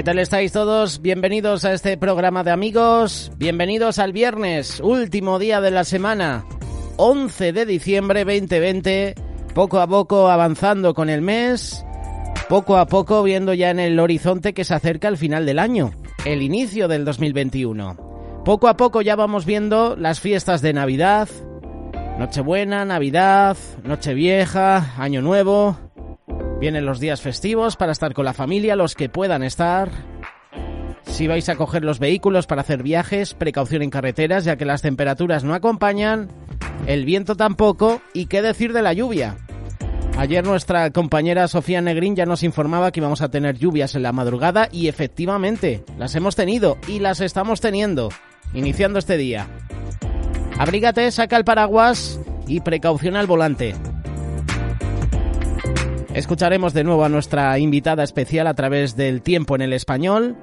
tal estáis todos? Bienvenidos a este programa de amigos, bienvenidos al viernes, último día de la semana, 11 de diciembre 2020, poco a poco avanzando con el mes, poco a poco viendo ya en el horizonte que se acerca el final del año, el inicio del 2021. Poco a poco ya vamos viendo las fiestas de Navidad, Nochebuena, Navidad, Nochevieja, Año Nuevo. Vienen los días festivos para estar con la familia, los que puedan estar. Si vais a coger los vehículos para hacer viajes, precaución en carreteras, ya que las temperaturas no acompañan, el viento tampoco, y qué decir de la lluvia. Ayer nuestra compañera Sofía Negrín ya nos informaba que íbamos a tener lluvias en la madrugada y efectivamente las hemos tenido y las estamos teniendo, iniciando este día. Abrígate, saca el paraguas y precaución al volante. Escucharemos de nuevo a nuestra invitada especial a través del Tiempo en el Español.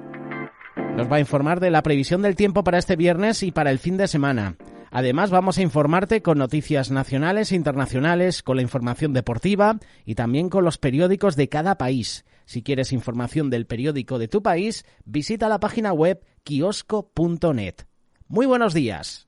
Nos va a informar de la previsión del tiempo para este viernes y para el fin de semana. Además, vamos a informarte con noticias nacionales e internacionales, con la información deportiva y también con los periódicos de cada país. Si quieres información del periódico de tu país, visita la página web kiosco.net. Muy buenos días.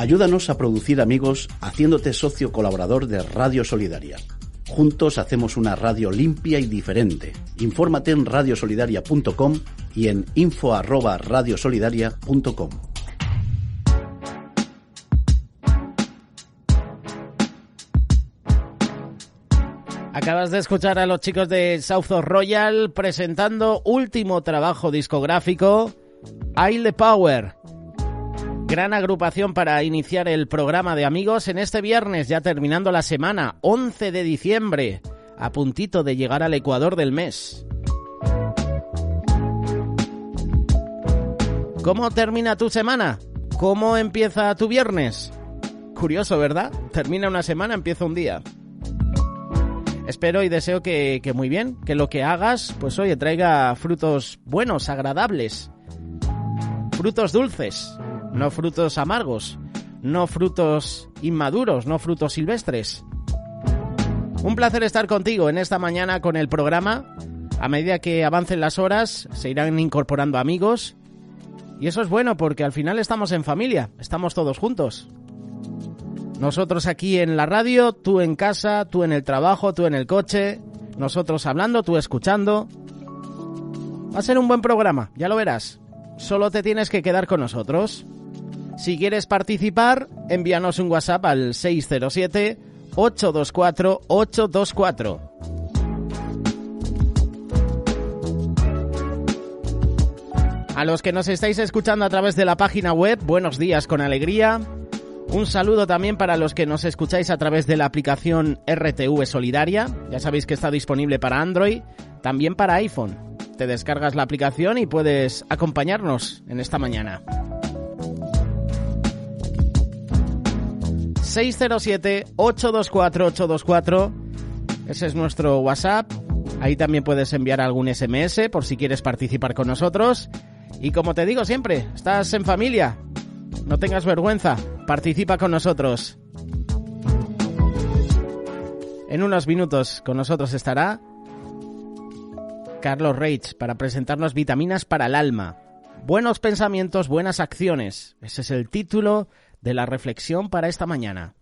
Ayúdanos a producir amigos haciéndote socio colaborador de Radio Solidaria. Juntos hacemos una radio limpia y diferente. Infórmate en radiosolidaria.com y en info@radiosolidaria.com. Acabas de escuchar a los chicos de South of Royal presentando último trabajo discográfico, Isle the Power. Gran agrupación para iniciar el programa de amigos en este viernes, ya terminando la semana, 11 de diciembre, a puntito de llegar al ecuador del mes. ¿Cómo termina tu semana? ¿Cómo empieza tu viernes? Curioso, ¿verdad? Termina una semana, empieza un día. Espero y deseo que muy bien, que lo que hagas, pues oye, traiga frutos buenos, agradables. Frutos dulces, no frutos amargos, no frutos inmaduros, no frutos silvestres. Un placer estar contigo en esta mañana con el programa. A medida que avancen las horas, se irán incorporando amigos. Y eso es bueno porque al final estamos en familia, estamos todos juntos. Nosotros aquí en la radio, tú en casa, tú en el trabajo, tú en el coche, nosotros hablando, tú escuchando. Va a ser un buen programa, ya lo verás. Solo te tienes que quedar con nosotros. Si quieres participar, envíanos un WhatsApp al 607-824-824. A los que nos estáis escuchando a través de la página web, buenos días con alegría. Un saludo también para los que nos escucháis a través de la aplicación RTV Solidaria. Ya sabéis que está disponible para Android, también para iPhone. Te descargas la aplicación y puedes acompañarnos en esta mañana. 607-824-824. Ese es nuestro WhatsApp. Ahí también puedes enviar algún SMS por si quieres participar con nosotros. Y como te digo siempre, estás en familia. No tengas vergüenza, participa con nosotros. En unos minutos con nosotros estará Carlos Reich para presentarnos vitaminas para el alma. Buenos pensamientos, buenas acciones. Ese es el título de la reflexión para esta mañana.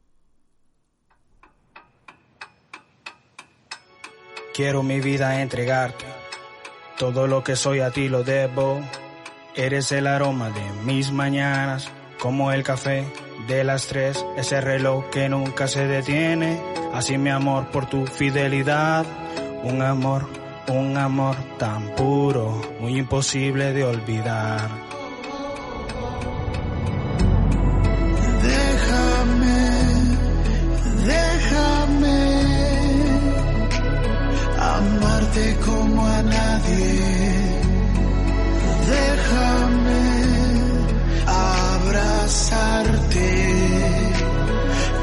Quiero mi vida entregarte, todo lo que soy a ti lo debo. Eres el aroma de mis mañanas, como el café de las 3, ese reloj que nunca se detiene. Así mi amor por tu fidelidad, un amor tan puro, muy imposible de olvidar. Déjame amarte como a nadie. Déjame abrazarte,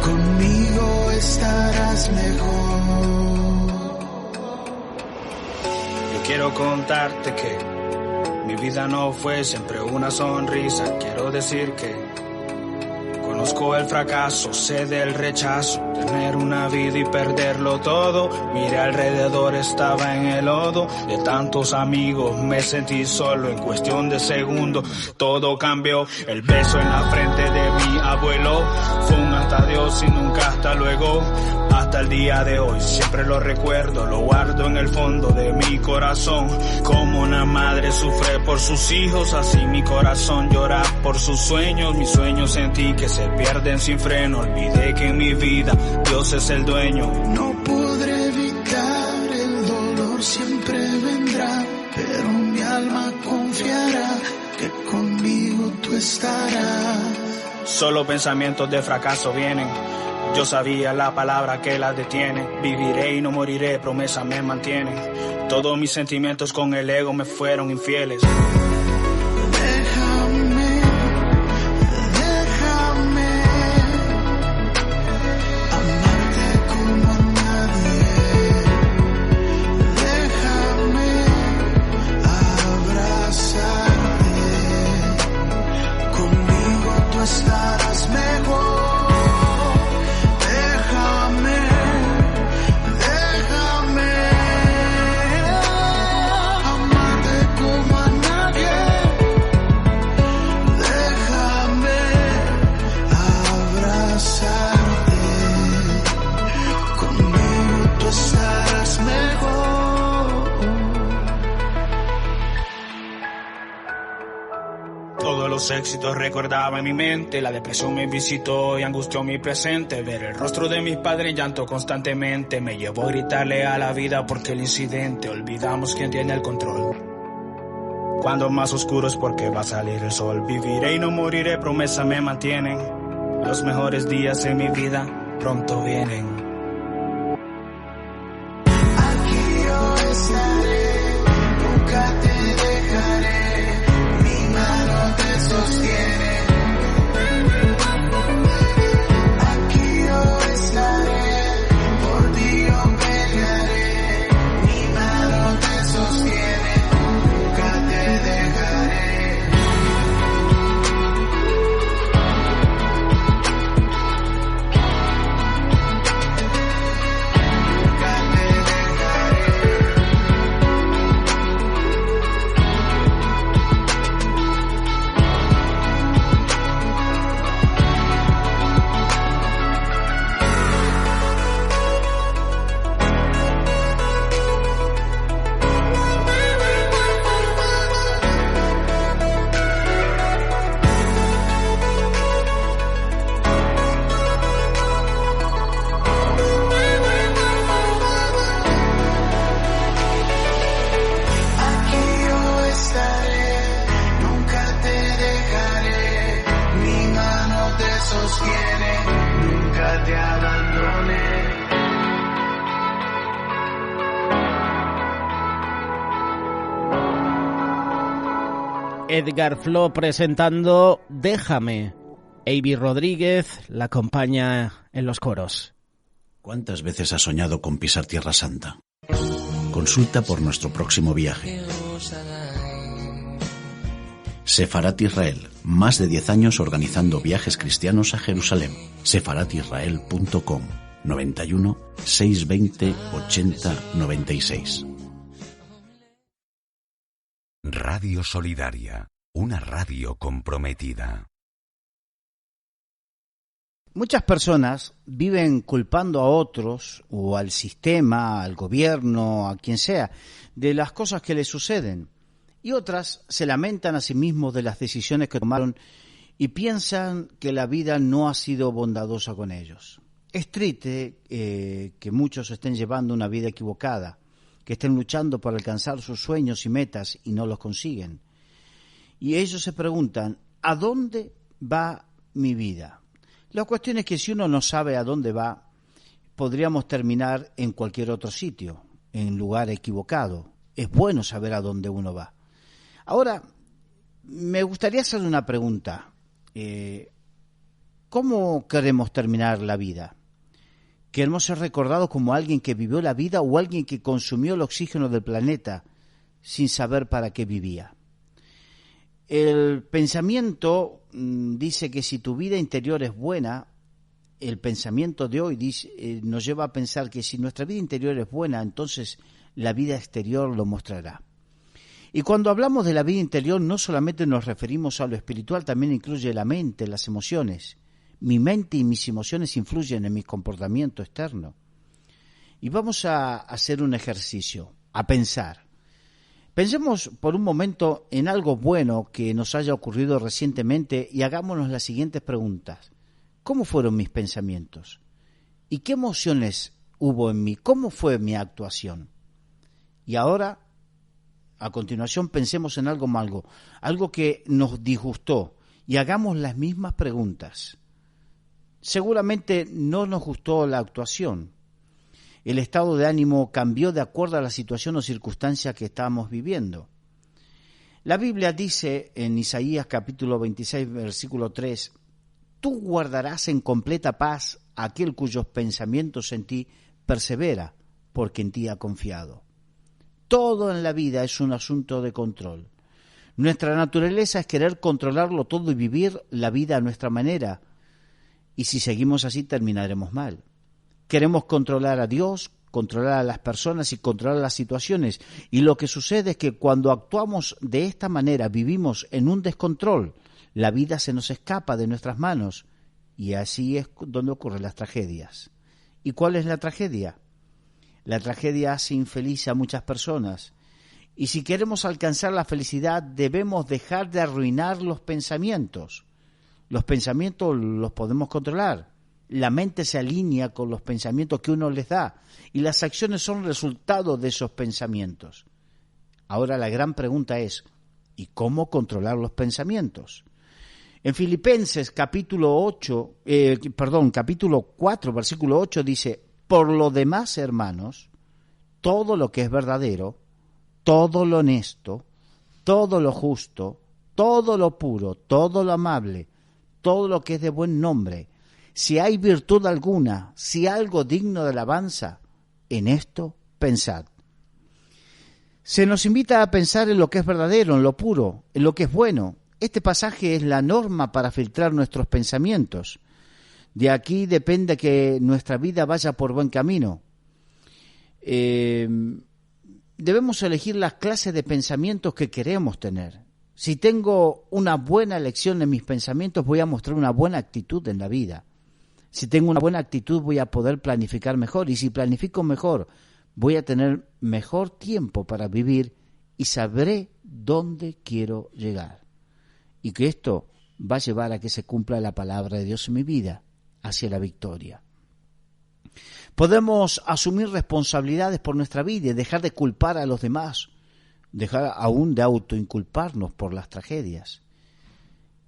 conmigo estarás mejor. Yo quiero contarte que mi vida no fue siempre una sonrisa. Quiero decir que conozco el fracaso, sé del rechazo, tener una vida y perderlo todo. Miré alrededor, estaba en el lodo, de tantos amigos me sentí solo. En cuestión de segundos todo cambió. El beso en la frente de mi abuelo fue un hasta adiós y nunca hasta luego. Hasta el día de hoy siempre lo recuerdo, lo guardo en el fondo de mi corazón. Como una madre sufre por sus hijos, así mi corazón llora por sus sueños. Mis sueños sentí que se pierden sin freno. Olvidé que en mi vida Dios es el dueño. No podré evitar el dolor, siempre vendrá, pero mi alma confiará que conmigo tú estarás. Solo pensamientos de fracaso vienen. Yo sabía la palabra que la detiene. Viviré y no moriré, promesa me mantiene. Todos mis sentimientos con el ego me fueron infieles. Estarás mejor. Los éxitos recordaba en mi mente, la depresión me visitó y angustió mi presente. Ver el rostro de mis padres en llanto constantemente me llevó a gritarle a la vida porque el incidente. Olvidamos quién tiene el control. Cuando más oscuro es porque va a salir el sol. Viviré y no moriré, promesa me mantienen. Los mejores días en mi vida pronto vienen. Aquí yo estaré, nunca te dejaré. Mi mano te Edgar Flo presentando Déjame. Avi Rodríguez la acompaña en los coros. ¿Cuántas veces has soñado con pisar Tierra Santa? Consulta por nuestro próximo viaje. Sefarat Israel, más de 10 años organizando viajes cristianos a Jerusalén. sefaratisrael.com 91 620 80 96. Radio Solidaria, una radio comprometida. Muchas personas viven culpando a otros o al sistema, al gobierno, a quien sea, de las cosas que les suceden. Y otras se lamentan a sí mismos de las decisiones que tomaron y piensan que la vida no ha sido bondadosa con ellos. Es triste que muchos estén llevando una vida equivocada, que estén luchando por alcanzar sus sueños y metas y no los consiguen. Y ellos se preguntan, ¿a dónde va mi vida? La cuestión es que si uno no sabe a dónde va, podríamos terminar en cualquier otro sitio, en lugar equivocado. Es bueno saber a dónde uno va. Ahora, me gustaría hacer una pregunta. ¿Cómo queremos terminar la vida? ¿Queremos ser recordados como alguien que vivió la vida o alguien que consumió el oxígeno del planeta sin saber para qué vivía? El pensamiento dice que si tu vida interior es buena, el pensamiento de hoy nos lleva a pensar que si nuestra vida interior es buena, entonces la vida exterior lo mostrará. Y cuando hablamos de la vida interior, no solamente nos referimos a lo espiritual, también incluye la mente, las emociones. Mi mente y mis emociones influyen en mi comportamiento externo. Y vamos a hacer un ejercicio, a pensar. Pensemos por un momento en algo bueno que nos haya ocurrido recientemente y hagámonos las siguientes preguntas. ¿Cómo fueron mis pensamientos? ¿Y qué emociones hubo en mí? ¿Cómo fue mi actuación? Y ahora, a continuación, pensemos en algo malo, algo que nos disgustó y hagamos las mismas preguntas. Seguramente no nos gustó la actuación. El estado de ánimo cambió de acuerdo a la situación o circunstancia que estábamos viviendo. La Biblia dice en Isaías capítulo 26, versículo 3, «Tú guardarás en completa paz a aquel cuyos pensamientos en ti persevera, porque en ti ha confiado». Todo en la vida es un asunto de control. Nuestra naturaleza es querer controlarlo todo y vivir la vida a nuestra manera. Y si seguimos así, terminaremos mal. Queremos controlar a Dios, controlar a las personas y controlar las situaciones. Y lo que sucede es que cuando actuamos de esta manera, vivimos en un descontrol. La vida se nos escapa de nuestras manos. Y así es donde ocurren las tragedias. ¿Y cuál es la tragedia? La tragedia hace infeliz a muchas personas. Y si queremos alcanzar la felicidad, debemos dejar de arruinar los pensamientos. Los pensamientos los podemos controlar. La mente se alinea con los pensamientos que uno les da y las acciones son resultado de esos pensamientos. Ahora la gran pregunta es, ¿y cómo controlar los pensamientos? En Filipenses capítulo 4, versículo 8 dice, «Por lo demás, hermanos, todo lo que es verdadero, todo lo honesto, todo lo justo, todo lo puro, todo lo amable, todo lo que es de buen nombre, si hay virtud alguna, si algo digno de alabanza, en esto pensad». Se nos invita a pensar en lo que es verdadero, en lo puro, en lo que es bueno. Este pasaje es la norma para filtrar nuestros pensamientos. De aquí depende que nuestra vida vaya por buen camino. Debemos elegir las clases de pensamientos que queremos tener. Si tengo una buena elección en mis pensamientos, voy a mostrar una buena actitud en la vida. Si tengo una buena actitud, voy a poder planificar mejor. Y si planifico mejor, voy a tener mejor tiempo para vivir y sabré dónde quiero llegar. Y que esto va a llevar a que se cumpla la palabra de Dios en mi vida, hacia la victoria. Podemos asumir responsabilidades por nuestra vida y dejar de culpar a los demás, dejar aún de autoinculparnos por las tragedias.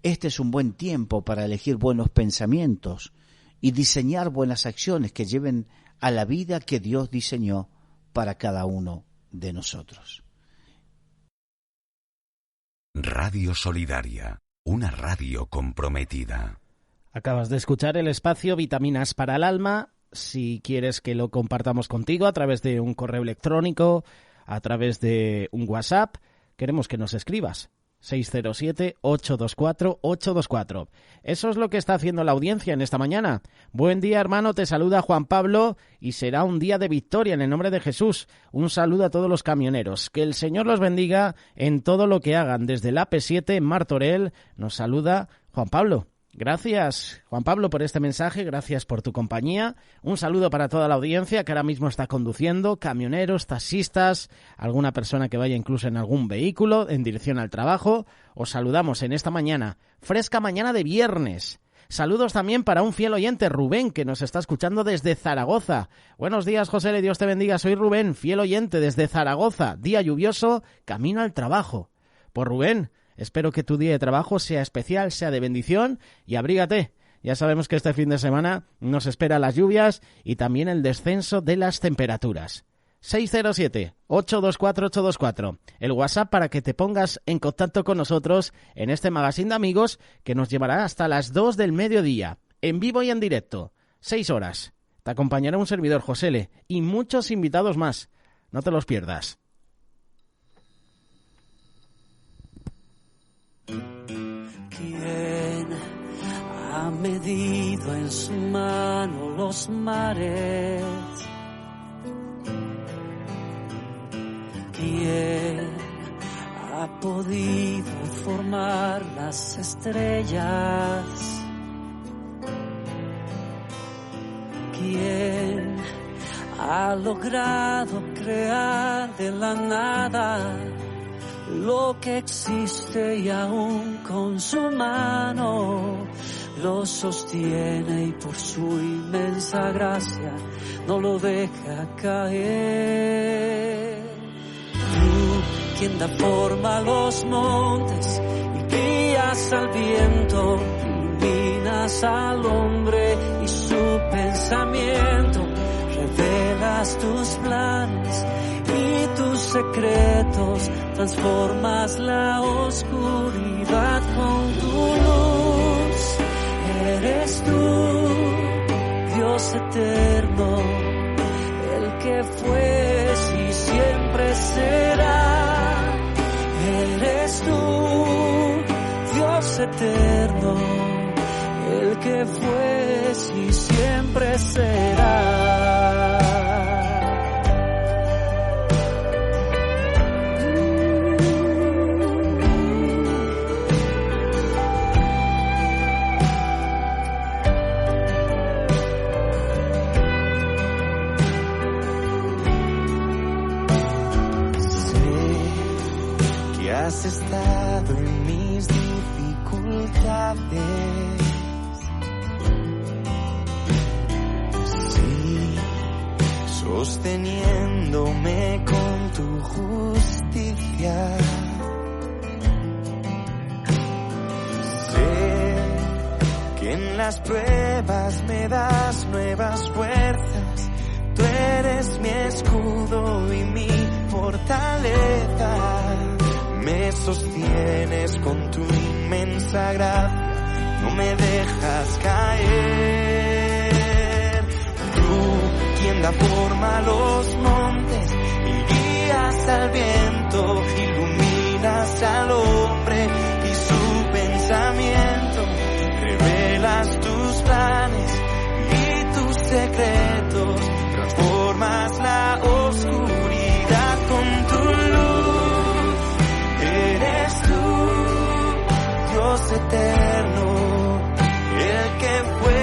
Este es un buen tiempo para elegir buenos pensamientos y diseñar buenas acciones que lleven a la vida que Dios diseñó para cada uno de nosotros. Radio Solidaria, una radio comprometida. Acabas de escuchar el espacio Vitaminas para el Alma. Si quieres que lo compartamos contigo a través de un correo electrónico, a través de un WhatsApp, queremos que nos escribas. 607-824-824. Eso es lo que está haciendo la audiencia en esta mañana. Buen día, hermano, te saluda Juan Pablo y será un día de victoria en el nombre de Jesús. Un saludo a todos los camioneros. Que el Señor los bendiga en todo lo que hagan. Desde el AP7 en Martorell nos saluda Juan Pablo. Gracias, Juan Pablo, por este mensaje, gracias por tu compañía. Un saludo para toda la audiencia que ahora mismo está conduciendo, camioneros, taxistas, alguna persona que vaya incluso en algún vehículo en dirección al trabajo. Os saludamos en esta mañana, fresca mañana de viernes. Saludos también para un fiel oyente, Rubén, que nos está escuchando desde Zaragoza. Buenos días, José, Dios te bendiga, soy Rubén, fiel oyente desde Zaragoza, día lluvioso, camino al trabajo. Pues Rubén, espero que tu día de trabajo sea especial, sea de bendición y abrígate. Ya sabemos que este fin de semana nos espera las lluvias y también el descenso de las temperaturas. 607-824-824, el WhatsApp para que te pongas en contacto con nosotros en este magazine de amigos que nos llevará hasta las 2 del mediodía, en vivo y en directo, 6 horas. Te acompañará un servidor, Josele, y muchos invitados más. No te los pierdas. ¿Quién ha medido en su mano los mares? ¿Quién ha podido formar las estrellas? ¿Quién ha logrado crear de la nada lo que existe y aún con su mano lo sostiene y por su inmensa gracia no lo deja caer? Tú, quien da forma a los montes y guías al viento, iluminas al hombre y su pensamiento, revelas tus planes y tus secretos, transformas la oscuridad con tu luz. Eres tú, Dios eterno, el que fue y siempre será. Eres tú, Dios eterno, el que fue y siempre será. Has estado en mis dificultades, sí, sosteniéndome con tu justicia. Sé que en las pruebas me das nuevas fuerzas, tú eres mi escudo y mi fortaleza. Me sostienes con tu inmensa gracia, no me dejas caer. Tú, quien da forma a los montes y guías al viento, iluminas al hombre y su pensamiento, revelas tus planes y tus secretos, transformas la oscuridad con tu luz. Eres tú, Dios eterno, el que fue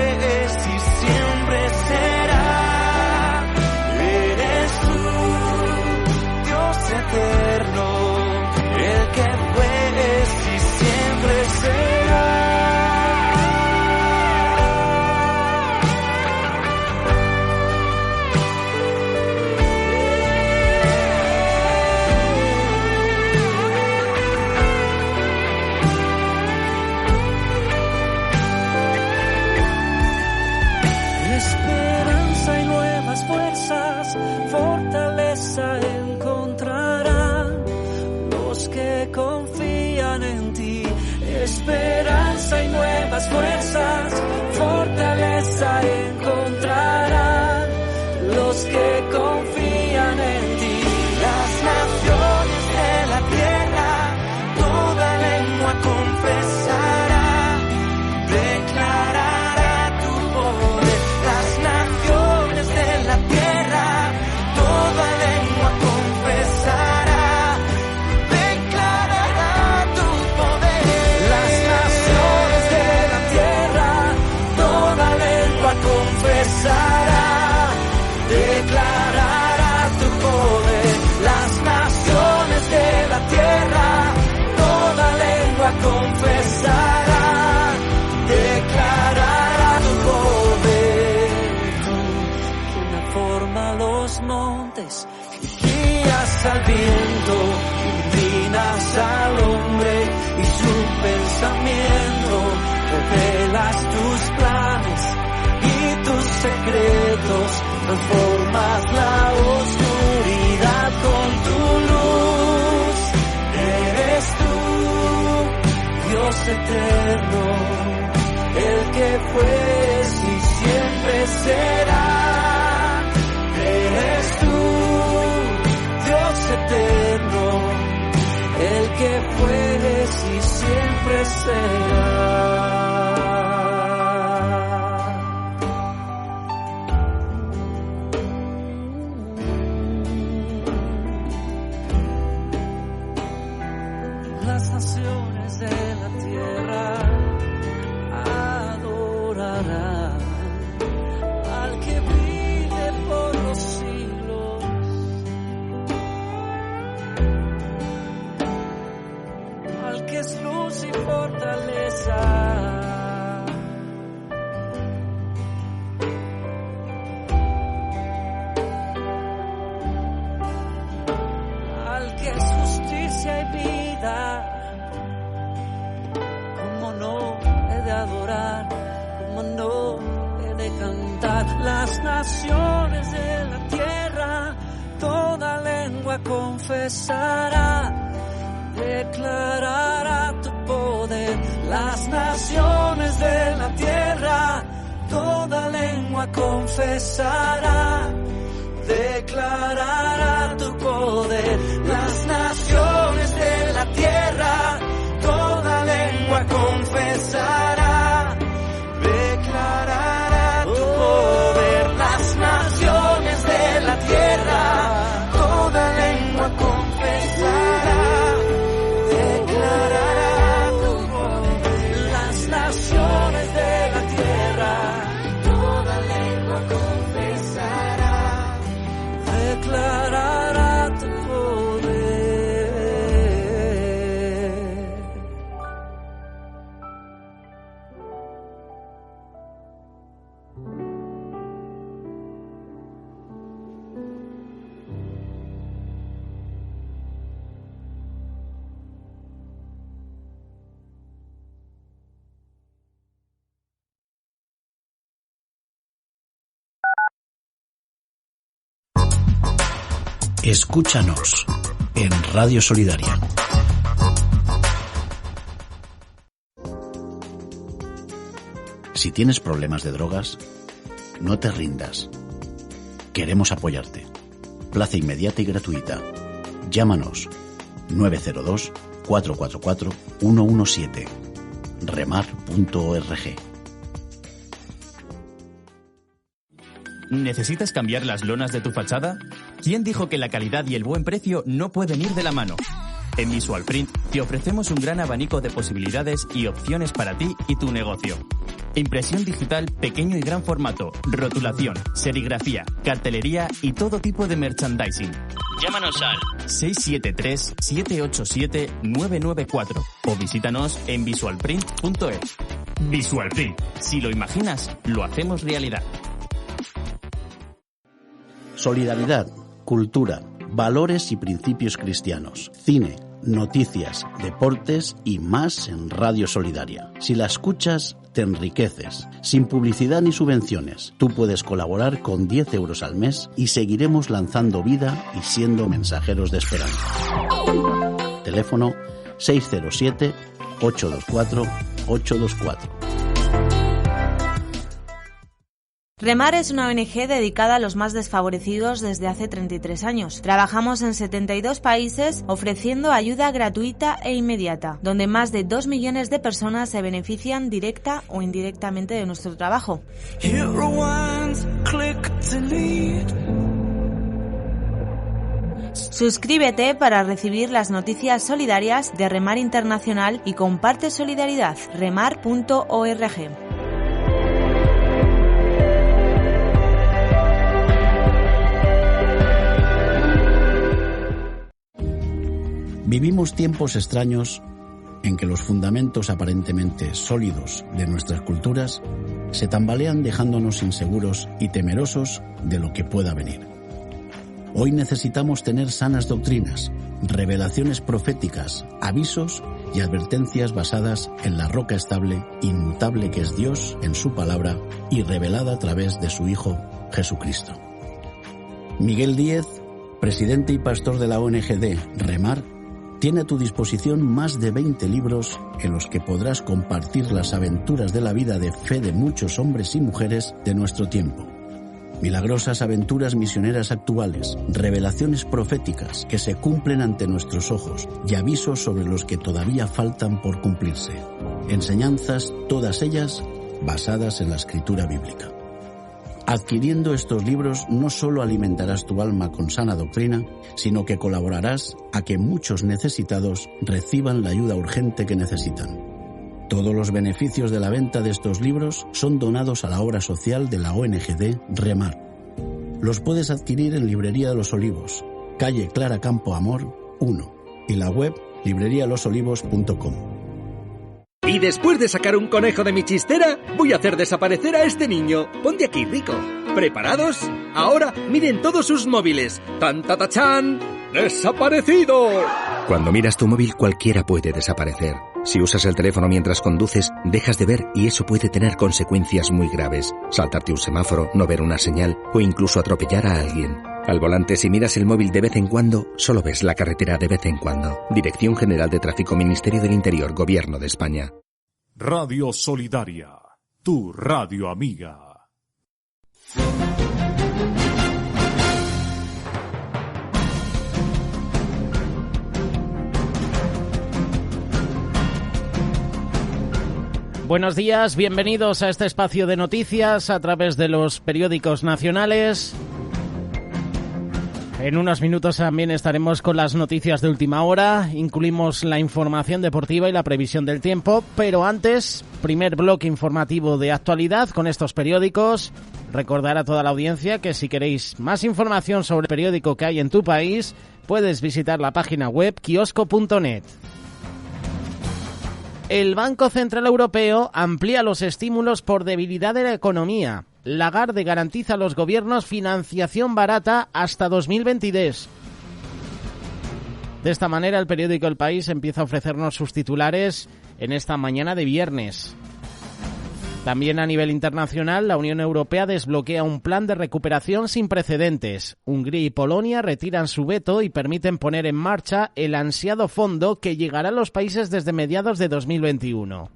y siempre será. Eres tú, Dios eterno, el que fue y siempre será. Fortaleza encontrarán los que confían nuevas fuerzas, fortaleza encontrarán los que confían en ti. Las naciones de la tierra, toda lengua confesará, declarará tu poder. Las naciones de la tierra, toda lengua confesará, declarará tu poder. Las naciones de la tierra, toda lengua confesará, declarará tu poder. Las naciones de la tierra, toda lengua confesará, declarará tu poder. Tú, quien forma los montes y guías al viento, iluminas al hombre y su pensamiento, revelas tus planes y tus secretos, transformas la oscuridad con tu luz. Eres tú, Dios eterno, el que fue y siempre será. Eres tú, Dios eterno, el que fue y siempre será. Las naciones de la tierra adorarán al que vive por los siglos. Al que es luz y fortaleza. Al que es justicia y vida. Cómo no he de adorar, cómo no he de cantar. Las naciones de la tierra, toda lengua confesará, declarará tu poder. Las naciones de la tierra, toda lengua confesará, declarará tu poder. Las naciones de la tierra, toda lengua confesará, declarará tu poder. Las naciones de la tierra, toda lengua confesará, declarará tu poder. Las naciones de la tierra, toda lengua confesará, declarará tu poder. Escúchanos en Radio Solidaria. Si tienes problemas de drogas, no te rindas. Queremos apoyarte. Plaza inmediata y gratuita. Llámanos 902 444 117. remar.org. ¿Necesitas cambiar las lonas de tu fachada? ¿Quién dijo que la calidad y el buen precio no pueden ir de la mano? En Visualprint te ofrecemos un gran abanico de posibilidades y opciones para ti y tu negocio. Impresión digital pequeño y gran formato, rotulación, serigrafía, cartelería y todo tipo de merchandising. Llámanos al 673-787-994 o visítanos en visualprint.es. Visualprint. Si lo imaginas, lo hacemos realidad. Solidaridad, cultura, valores y principios cristianos, cine, noticias, deportes y más en Radio Solidaria. Si la escuchas, te enriqueces. Sin publicidad ni subvenciones. Tú puedes colaborar con 10 euros al mes y seguiremos lanzando vida y siendo mensajeros de esperanza. Teléfono 607-824-824. Remar es una ONG dedicada a los más desfavorecidos desde hace 33 años. Trabajamos en 72 países ofreciendo ayuda gratuita e inmediata, donde más de 2 millones de personas se benefician directa o indirectamente de nuestro trabajo. Suscríbete para recibir las noticias solidarias de Remar Internacional y comparte solidaridad. remar.org. Vivimos tiempos extraños en que los fundamentos aparentemente sólidos de nuestras culturas se tambalean dejándonos inseguros y temerosos de lo que pueda venir. Hoy necesitamos tener sanas doctrinas, revelaciones proféticas, avisos y advertencias basadas en la roca estable, inmutable que es Dios en su palabra y revelada a través de su Hijo Jesucristo. Miguel Díez, presidente y pastor de la ONG Remar, tiene a tu disposición más de 20 libros en los que podrás compartir las aventuras de la vida de fe de muchos hombres y mujeres de nuestro tiempo. Milagrosas aventuras misioneras actuales, revelaciones proféticas que se cumplen ante nuestros ojos y avisos sobre los que todavía faltan por cumplirse. Enseñanzas, todas ellas basadas en la Escritura bíblica. Adquiriendo estos libros no solo alimentarás tu alma con sana doctrina, sino que colaborarás a que muchos necesitados reciban la ayuda urgente que necesitan. Todos los beneficios de la venta de estos libros son donados a la obra social de la ONG Remar. Los puedes adquirir en Librería de los Olivos, calle Clara Campo Amor 1 y la web librerialosolivos.com. Y después de sacar un conejo de mi chistera, voy a hacer desaparecer a este niño. Ponte aquí, Rico. ¿Preparados? Ahora miren todos sus móviles. ¡Tan, ta, ta, chan! ¡Desaparecido! Cuando miras tu móvil, cualquiera puede desaparecer. Si usas el teléfono mientras conduces, dejas de ver y eso puede tener consecuencias muy graves. Saltarte un semáforo, no ver una señal o incluso atropellar a alguien. Al volante, si miras el móvil de vez en cuando, solo ves la carretera de vez en cuando. Dirección General de Tráfico, Ministerio del Interior, Gobierno de España. Radio Solidaria, tu radio amiga. Buenos días, bienvenidos a este espacio de noticias a través de los periódicos nacionales. En unos minutos también estaremos con las noticias de última hora, incluimos la información deportiva y la previsión del tiempo, pero antes, primer bloque informativo de actualidad con estos periódicos. Recordar a toda la audiencia que si queréis más información sobre el periódico que hay en tu país, puedes visitar la página web kiosco.net. El Banco Central Europeo amplía los estímulos por debilidad de la economía. Lagarde garantiza a los gobiernos financiación barata hasta 2022. De esta manera, el periódico El País empieza a ofrecernos sus titulares en esta mañana de viernes. También a nivel internacional, la Unión Europea desbloquea un plan de recuperación sin precedentes. Hungría y Polonia retiran su veto y permiten poner en marcha el ansiado fondo que llegará a los países desde mediados de 2021.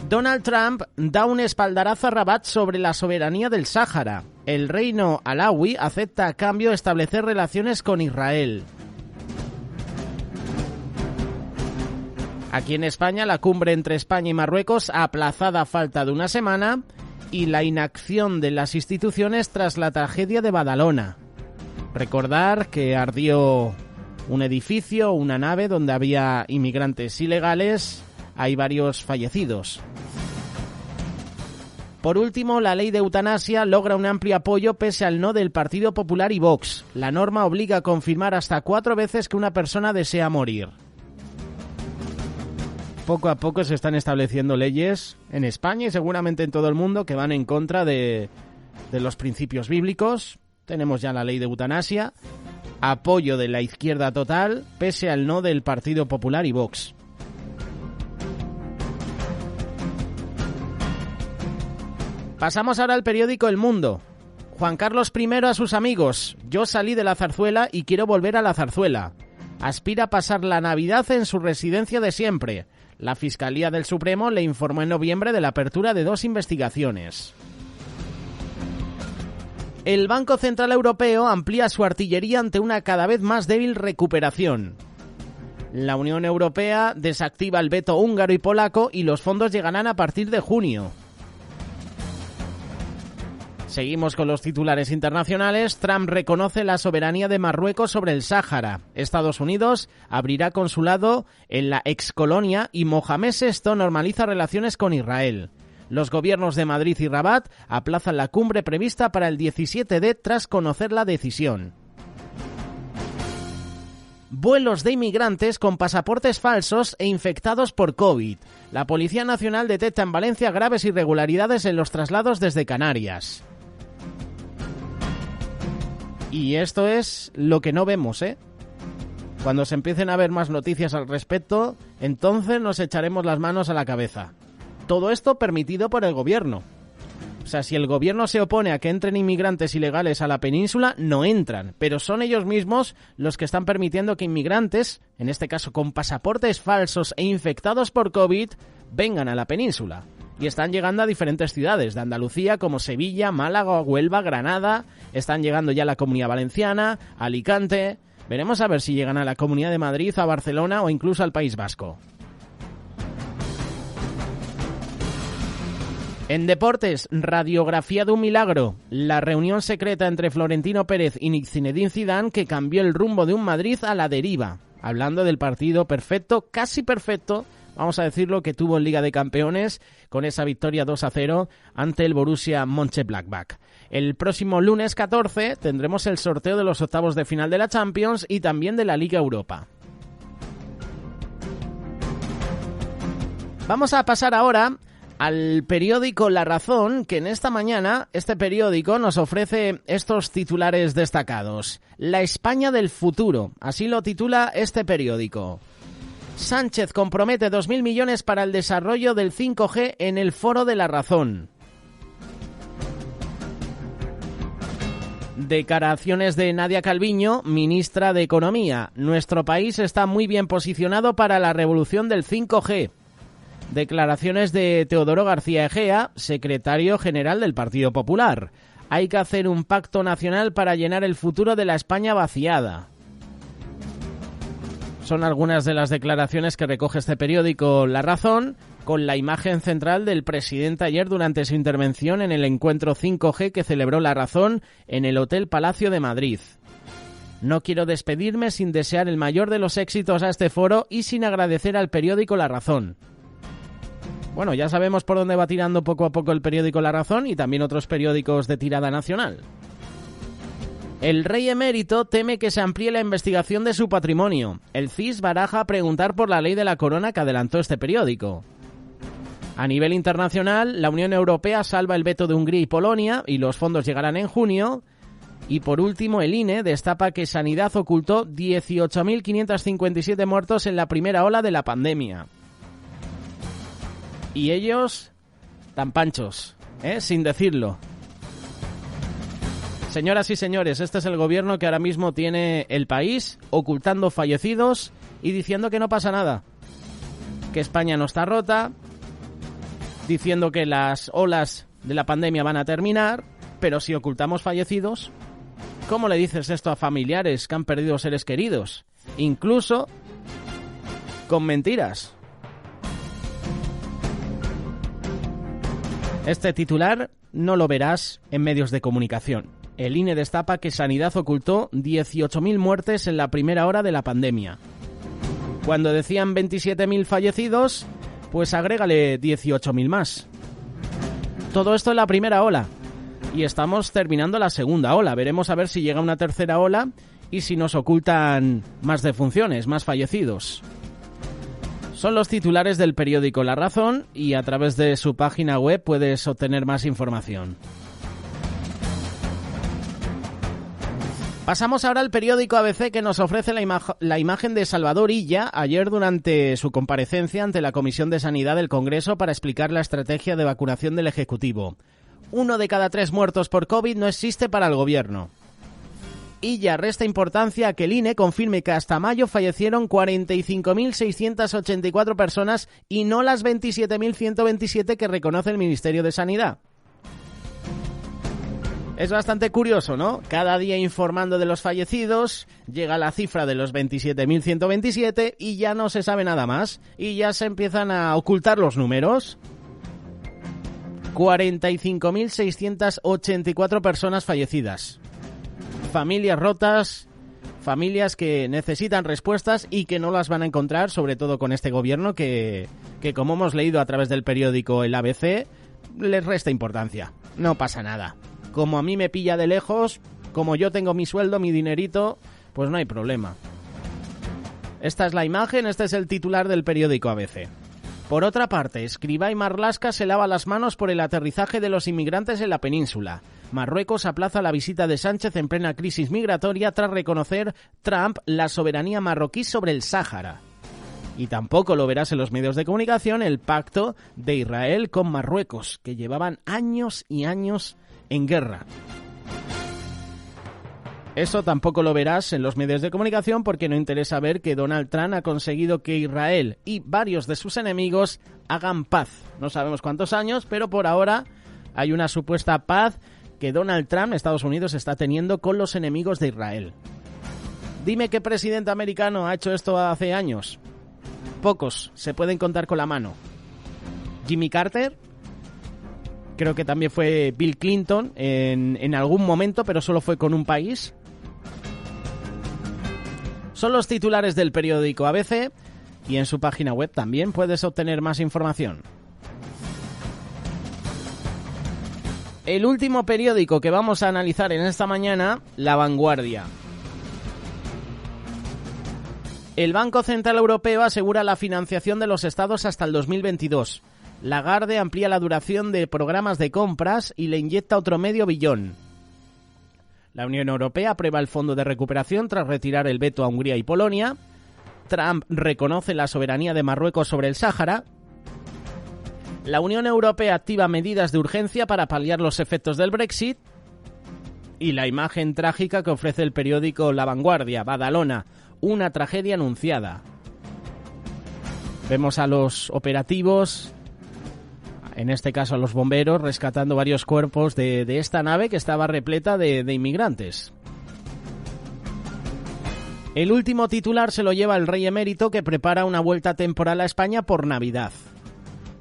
Donald Trump da un espaldarazo a Rabat sobre la soberanía del Sáhara. El reino alauí acepta a cambio establecer relaciones con Israel. Aquí en España, la cumbre entre España y Marruecos aplazada a falta de una semana y la inacción de las instituciones tras la tragedia de Badalona. Recordar que ardió un edificio, una nave donde había inmigrantes ilegales. Hay varios fallecidos. Por último, la ley de eutanasia logra un amplio apoyo pese al no del Partido Popular y Vox. La norma obliga a confirmar hasta 4 veces que una persona desea morir. Poco a poco se están estableciendo leyes en España y seguramente en todo el mundo que van en contra de los principios bíblicos. Tenemos ya la ley de eutanasia, apoyo de la izquierda total pese al no del Partido Popular y Vox. Pasamos ahora al periódico El Mundo. Juan Carlos I a sus amigos. Yo salí de la zarzuela y quiero volver a la zarzuela. Aspira a pasar la Navidad en su residencia de siempre. La Fiscalía del Supremo le informó en noviembre de la apertura de 2 investigaciones. El Banco Central Europeo amplía su artillería ante una cada vez más débil recuperación. La Unión Europea desactiva el veto húngaro y polaco y los fondos llegarán a partir de junio. Seguimos con los titulares internacionales. Trump reconoce la soberanía de Marruecos sobre el Sáhara. Estados Unidos abrirá consulado en la excolonia y Mohamed VI normaliza relaciones con Israel. Los gobiernos de Madrid y Rabat aplazan la cumbre prevista para el 17D tras conocer la decisión. Vuelos de inmigrantes con pasaportes falsos e infectados por COVID. La Policía Nacional detecta en Valencia graves irregularidades en los traslados desde Canarias. Y esto es lo que no vemos, ¿eh? Cuando se empiecen a ver más noticias al respecto, entonces nos echaremos las manos a la cabeza. Todo esto permitido por el gobierno. O sea, si el gobierno se opone a que entren inmigrantes ilegales a la península, no entran. Pero son ellos mismos los que están permitiendo que inmigrantes, en este caso con pasaportes falsos e infectados por COVID, vengan a la península. Y están llegando a diferentes ciudades de Andalucía como Sevilla, Málaga, Huelva, Granada. Están llegando ya a la Comunidad Valenciana, a Alicante. Veremos a ver si llegan a la Comunidad de Madrid, a Barcelona o incluso al País Vasco. En deportes, radiografía de un milagro. La reunión secreta entre Florentino Pérez y Zinedine Zidane que cambió el rumbo de un Madrid a la deriva. Hablando del partido perfecto, casi perfecto, vamos a decirlo, que tuvo en Liga de Campeones con esa victoria 2-0 ante el Borussia Mönchengladbach. El próximo lunes 14 tendremos el sorteo de los octavos de final de la Champions y también de la Liga Europa. Vamos a pasar ahora al periódico La Razón, que en esta mañana este periódico nos ofrece estos titulares destacados. La España del futuro, así lo titula este periódico. Sánchez compromete 2.000 millones para el desarrollo del 5G en el Foro de La Razón. Declaraciones de Nadia Calviño, ministra de Economía. Nuestro país está muy bien posicionado para la revolución del 5G. Declaraciones de Teodoro García Egea, secretario general del Partido Popular. Hay que hacer un pacto nacional para llenar el futuro de la España vaciada. Son algunas de las declaraciones que recoge este periódico La Razón, con la imagen central del presidente ayer durante su intervención en el encuentro 5G que celebró La Razón en el Hotel Palacio de Madrid. No quiero despedirme sin desear el mayor de los éxitos a este foro y sin agradecer al periódico La Razón. Bueno, ya sabemos por dónde va tirando poco a poco el periódico La Razón y también otros periódicos de tirada nacional. El rey emérito teme que se amplíe la investigación de su patrimonio. El CIS baraja preguntar por la ley de la corona que adelantó este periódico. A nivel internacional, la Unión Europea salva el veto de Hungría y Polonia y los fondos llegarán en junio. Y por último, el INE destapa que Sanidad ocultó 18.557 muertos en la primera ola de la pandemia. Y ellos tan panchos, sin decirlo. Señoras y señores, este es el gobierno que ahora mismo tiene el país ocultando fallecidos y diciendo que no pasa nada. Que España no está rota, diciendo que las olas de la pandemia van a terminar, pero si ocultamos fallecidos, ¿cómo le dices esto a familiares que han perdido seres queridos? Incluso con mentiras. Este titular no lo verás en medios de comunicación. El INE destapa que Sanidad ocultó 18.000 muertes en la primera hora de la pandemia. Cuando decían 27.000 fallecidos, pues agrégale 18.000 más. Todo esto en la primera ola. Y estamos terminando la segunda ola. Veremos a ver si llega una tercera ola y si nos ocultan más defunciones, más fallecidos. Son los titulares del periódico La Razón y a través de su página web puedes obtener más información. Pasamos ahora al periódico ABC que nos ofrece la imagen de Salvador Illa ayer durante su comparecencia ante la Comisión de Sanidad del Congreso para explicar la estrategia de vacunación del Ejecutivo. 1 de cada 3 muertos por COVID no existe para el Gobierno. Y ya resta importancia a que el INE confirme que hasta mayo fallecieron 45.684 personas y no las 27.127 que reconoce el Ministerio de Sanidad. Es bastante curioso, ¿no? Cada día informando de los fallecidos, llega la cifra de los 27.127 y ya no se sabe nada más. Y ya se empiezan a ocultar los números. 45.684 personas fallecidas. Familias rotas, familias que necesitan respuestas y que no las van a encontrar, sobre todo con este gobierno que como hemos leído a través del periódico El ABC, les resta importancia. No pasa nada. Como a mí me pilla de lejos, como yo tengo mi sueldo, mi dinerito, pues no hay problema. Esta es la imagen, este es el titular del periódico ABC. Por otra parte, Escrivá y Marlaska se lava las manos por el aterrizaje de los inmigrantes en la península. Marruecos aplaza la visita de Sánchez en plena crisis migratoria tras reconocer Trump la soberanía marroquí sobre el Sáhara. Y tampoco lo verás en los medios de comunicación el pacto de Israel con Marruecos, que llevaban años y años en guerra. Eso tampoco lo verás en los medios de comunicación porque no interesa ver que Donald Trump ha conseguido que Israel y varios de sus enemigos hagan paz. No sabemos cuántos años, pero por ahora hay una supuesta paz que Donald Trump, Estados Unidos, está teniendo con los enemigos de Israel. Dime qué presidente americano ha hecho esto hace años. Pocos, se pueden contar con la mano. Jimmy Carter, creo que también fue Bill Clinton en algún momento, pero solo fue con un país. Son los titulares del periódico ABC y en su página web también puedes obtener más información. El último periódico que vamos a analizar en esta mañana, La Vanguardia. El Banco Central Europeo asegura la financiación de los estados hasta el 2022. Lagarde amplía la duración de programas de compras y le inyecta otro medio billón. La Unión Europea aprueba el Fondo de Recuperación tras retirar el veto a Hungría y Polonia. Trump reconoce la soberanía de Marruecos sobre el Sáhara. La Unión Europea activa medidas de urgencia para paliar los efectos del Brexit. Y la imagen trágica que ofrece el periódico La Vanguardia, Badalona, una tragedia anunciada. Vemos a los operativos, en este caso a los bomberos, rescatando varios cuerpos de esta nave que estaba repleta de inmigrantes. El último titular se lo lleva el rey emérito, que prepara una vuelta temporal a España por Navidad.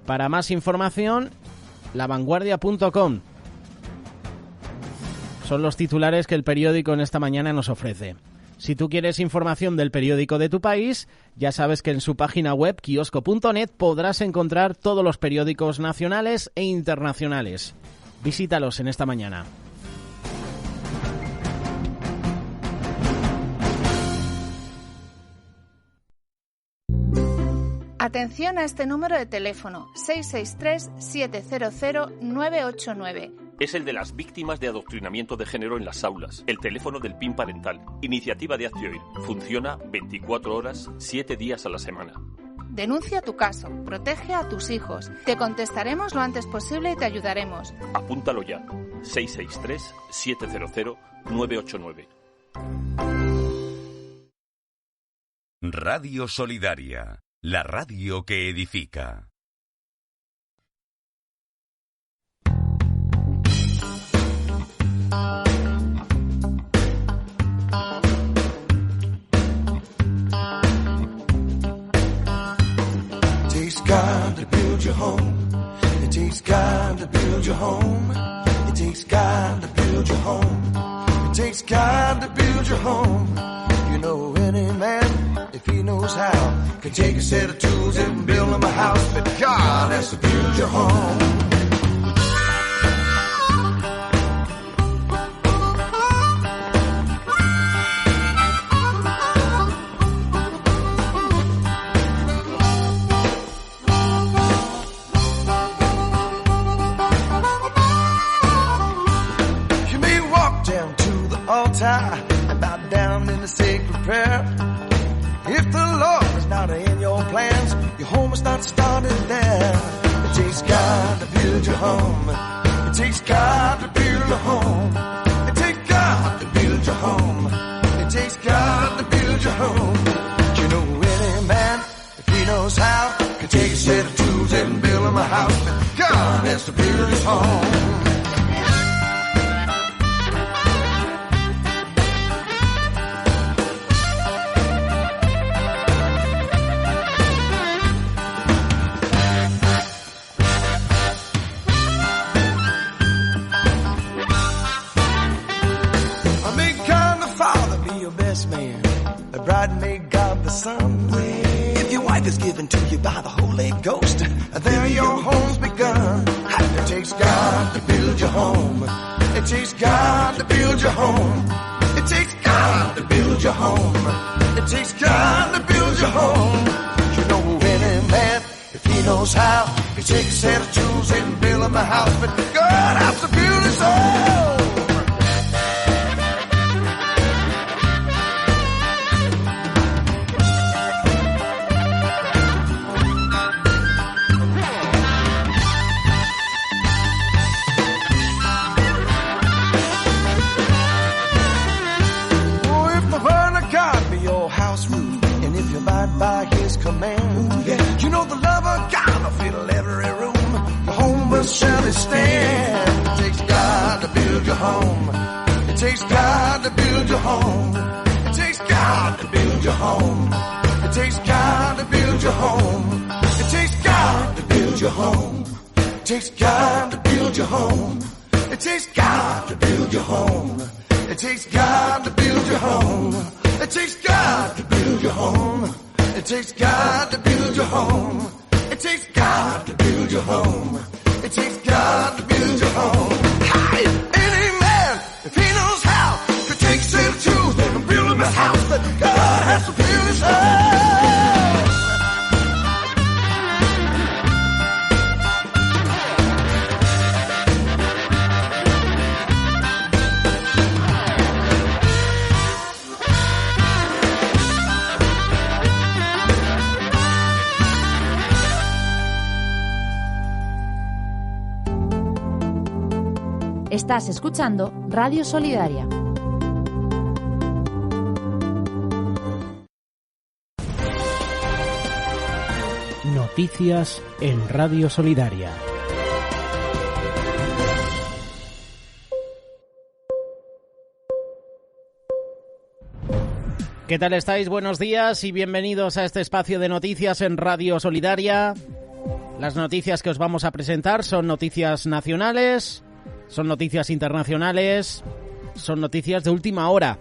Para más información, lavanguardia.com. Son los titulares que el periódico en esta mañana nos ofrece. Si tú quieres información del periódico de tu país, ya sabes que en su página web, kiosco.net, podrás encontrar todos los periódicos nacionales e internacionales. Visítalos en esta mañana. Atención a este número de teléfono, 663-700-989. Es el de las víctimas de adoctrinamiento de género en las aulas. El teléfono del PIN parental. Iniciativa de Hazte Oír. Funciona 24 horas, 7 días a la semana. Denuncia tu caso. Protege a tus hijos. Te contestaremos lo antes posible y te ayudaremos. Apúntalo ya. 663-700-989. Radio Solidaria. La radio que edifica. God to build your home. It takes God to build your home. It takes God to build your home. It takes God to build your home. You know any man, if he knows how, can take a set of tools and build him a house. But God has to build your home. And bow down in a sacred prayer. If the Lord is not in your plans, your home is not started there. It takes God to build your home. It takes God to build a home. It takes God to build your home. him a house, but God has to build his home. Man, a bride may God the Son. If your wife is given to you by the Holy Ghost, there your home's begun. It takes God to build your home. It takes God to build your home. It takes God to build your home. It takes God to build your home. You know any man, if he knows how, he takes a set of tools and build him a house. But God has to build his home. By his command, yeah. You know the love of God will fill every room. Your home will surely stand. It takes God to build your home. It takes God to build your home. It takes God to build your home. It takes God to build your home. It takes God to build your home. It takes God to build your home. It takes God to build your home. It takes God to build your home. It takes God to build your home. It takes God to build your home. It takes God to build your home. It takes God to build your home. Hi, any man, if he knows how, could take a set of tools and build him a house, but God has to build his house. Estás escuchando Radio Solidaria. Noticias en Radio Solidaria. ¿Qué tal estáis? Buenos días y bienvenidos a este espacio de noticias en Radio Solidaria. Las noticias que os vamos a presentar son noticias nacionales, son noticias internacionales, son noticias de última hora.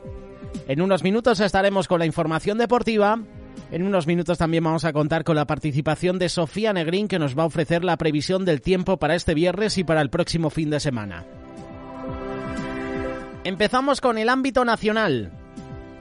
En unos minutos estaremos con la información deportiva. En unos minutos también vamos a contar con la participación de Sofía Negrín, que nos va a ofrecer la previsión del tiempo para este viernes y para el próximo fin de semana. Empezamos con el ámbito nacional.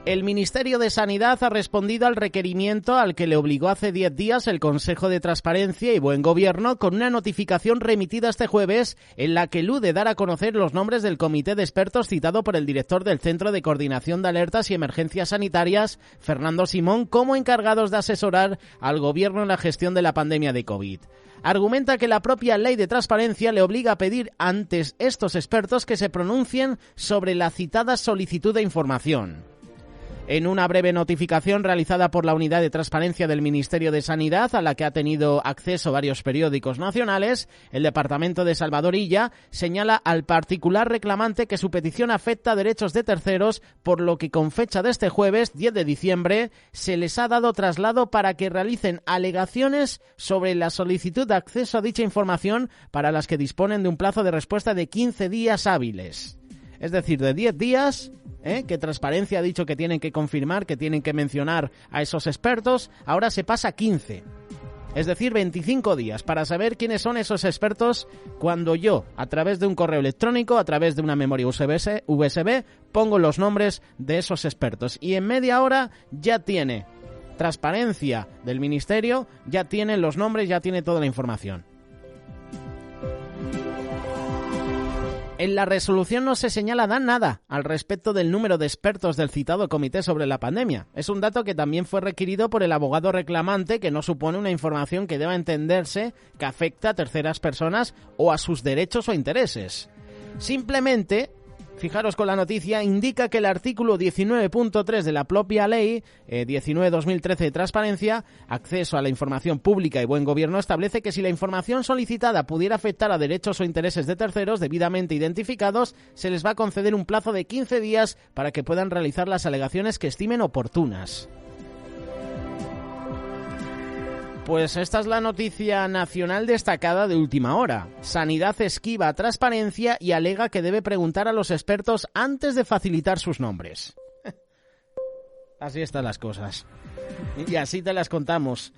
El Ministerio de Sanidad ha respondido al requerimiento al que le obligó hace 10 días el Consejo de Transparencia y Buen Gobierno con una notificación remitida este jueves en la que elude dar a conocer los nombres del comité de expertos citado por el director del Centro de Coordinación de Alertas y Emergencias Sanitarias, Fernando Simón, como encargados de asesorar al Gobierno en la gestión de la pandemia de COVID. Argumenta que la propia ley de transparencia le obliga a pedir antes estos expertos que se pronuncien sobre la citada solicitud de información. En una breve notificación realizada por la Unidad de Transparencia del Ministerio de Sanidad, a la que ha tenido acceso varios periódicos nacionales, el Departamento de Salvador Illa señala al particular reclamante que su petición afecta a derechos de terceros, por lo que con fecha de este jueves, 10 de diciembre, se les ha dado traslado para que realicen alegaciones sobre la solicitud de acceso a dicha información, para las que disponen de un plazo de respuesta de 15 días hábiles. Es decir, de 10 días, que Transparencia ha dicho que tienen que confirmar, que tienen que mencionar a esos expertos, ahora se pasa a 15. Es decir, 25 días para saber quiénes son esos expertos cuando yo, a través de un correo electrónico, a través de una memoria USB, pongo los nombres de esos expertos. Y en media hora ya tiene Transparencia del Ministerio, ya tiene los nombres, ya tiene toda la información. En la resolución no se señala nada al respecto del número de expertos del citado comité sobre la pandemia. Es un dato que también fue requerido por el abogado reclamante, que no supone una información que deba entenderse que afecta a terceras personas o a sus derechos o intereses. Simplemente Fijaros con la noticia, indica que el artículo 19.3 de la propia ley 19/2013 de transparencia, acceso a la información pública y buen gobierno, establece que si la información solicitada pudiera afectar a derechos o intereses de terceros debidamente identificados, se les va a conceder un plazo de 15 días para que puedan realizar las alegaciones que estimen oportunas. Pues esta es la noticia nacional destacada de última hora. Sanidad esquiva a transparencia y alega que debe preguntar a los expertos antes de facilitar sus nombres. Así están las cosas. Y así te las contamos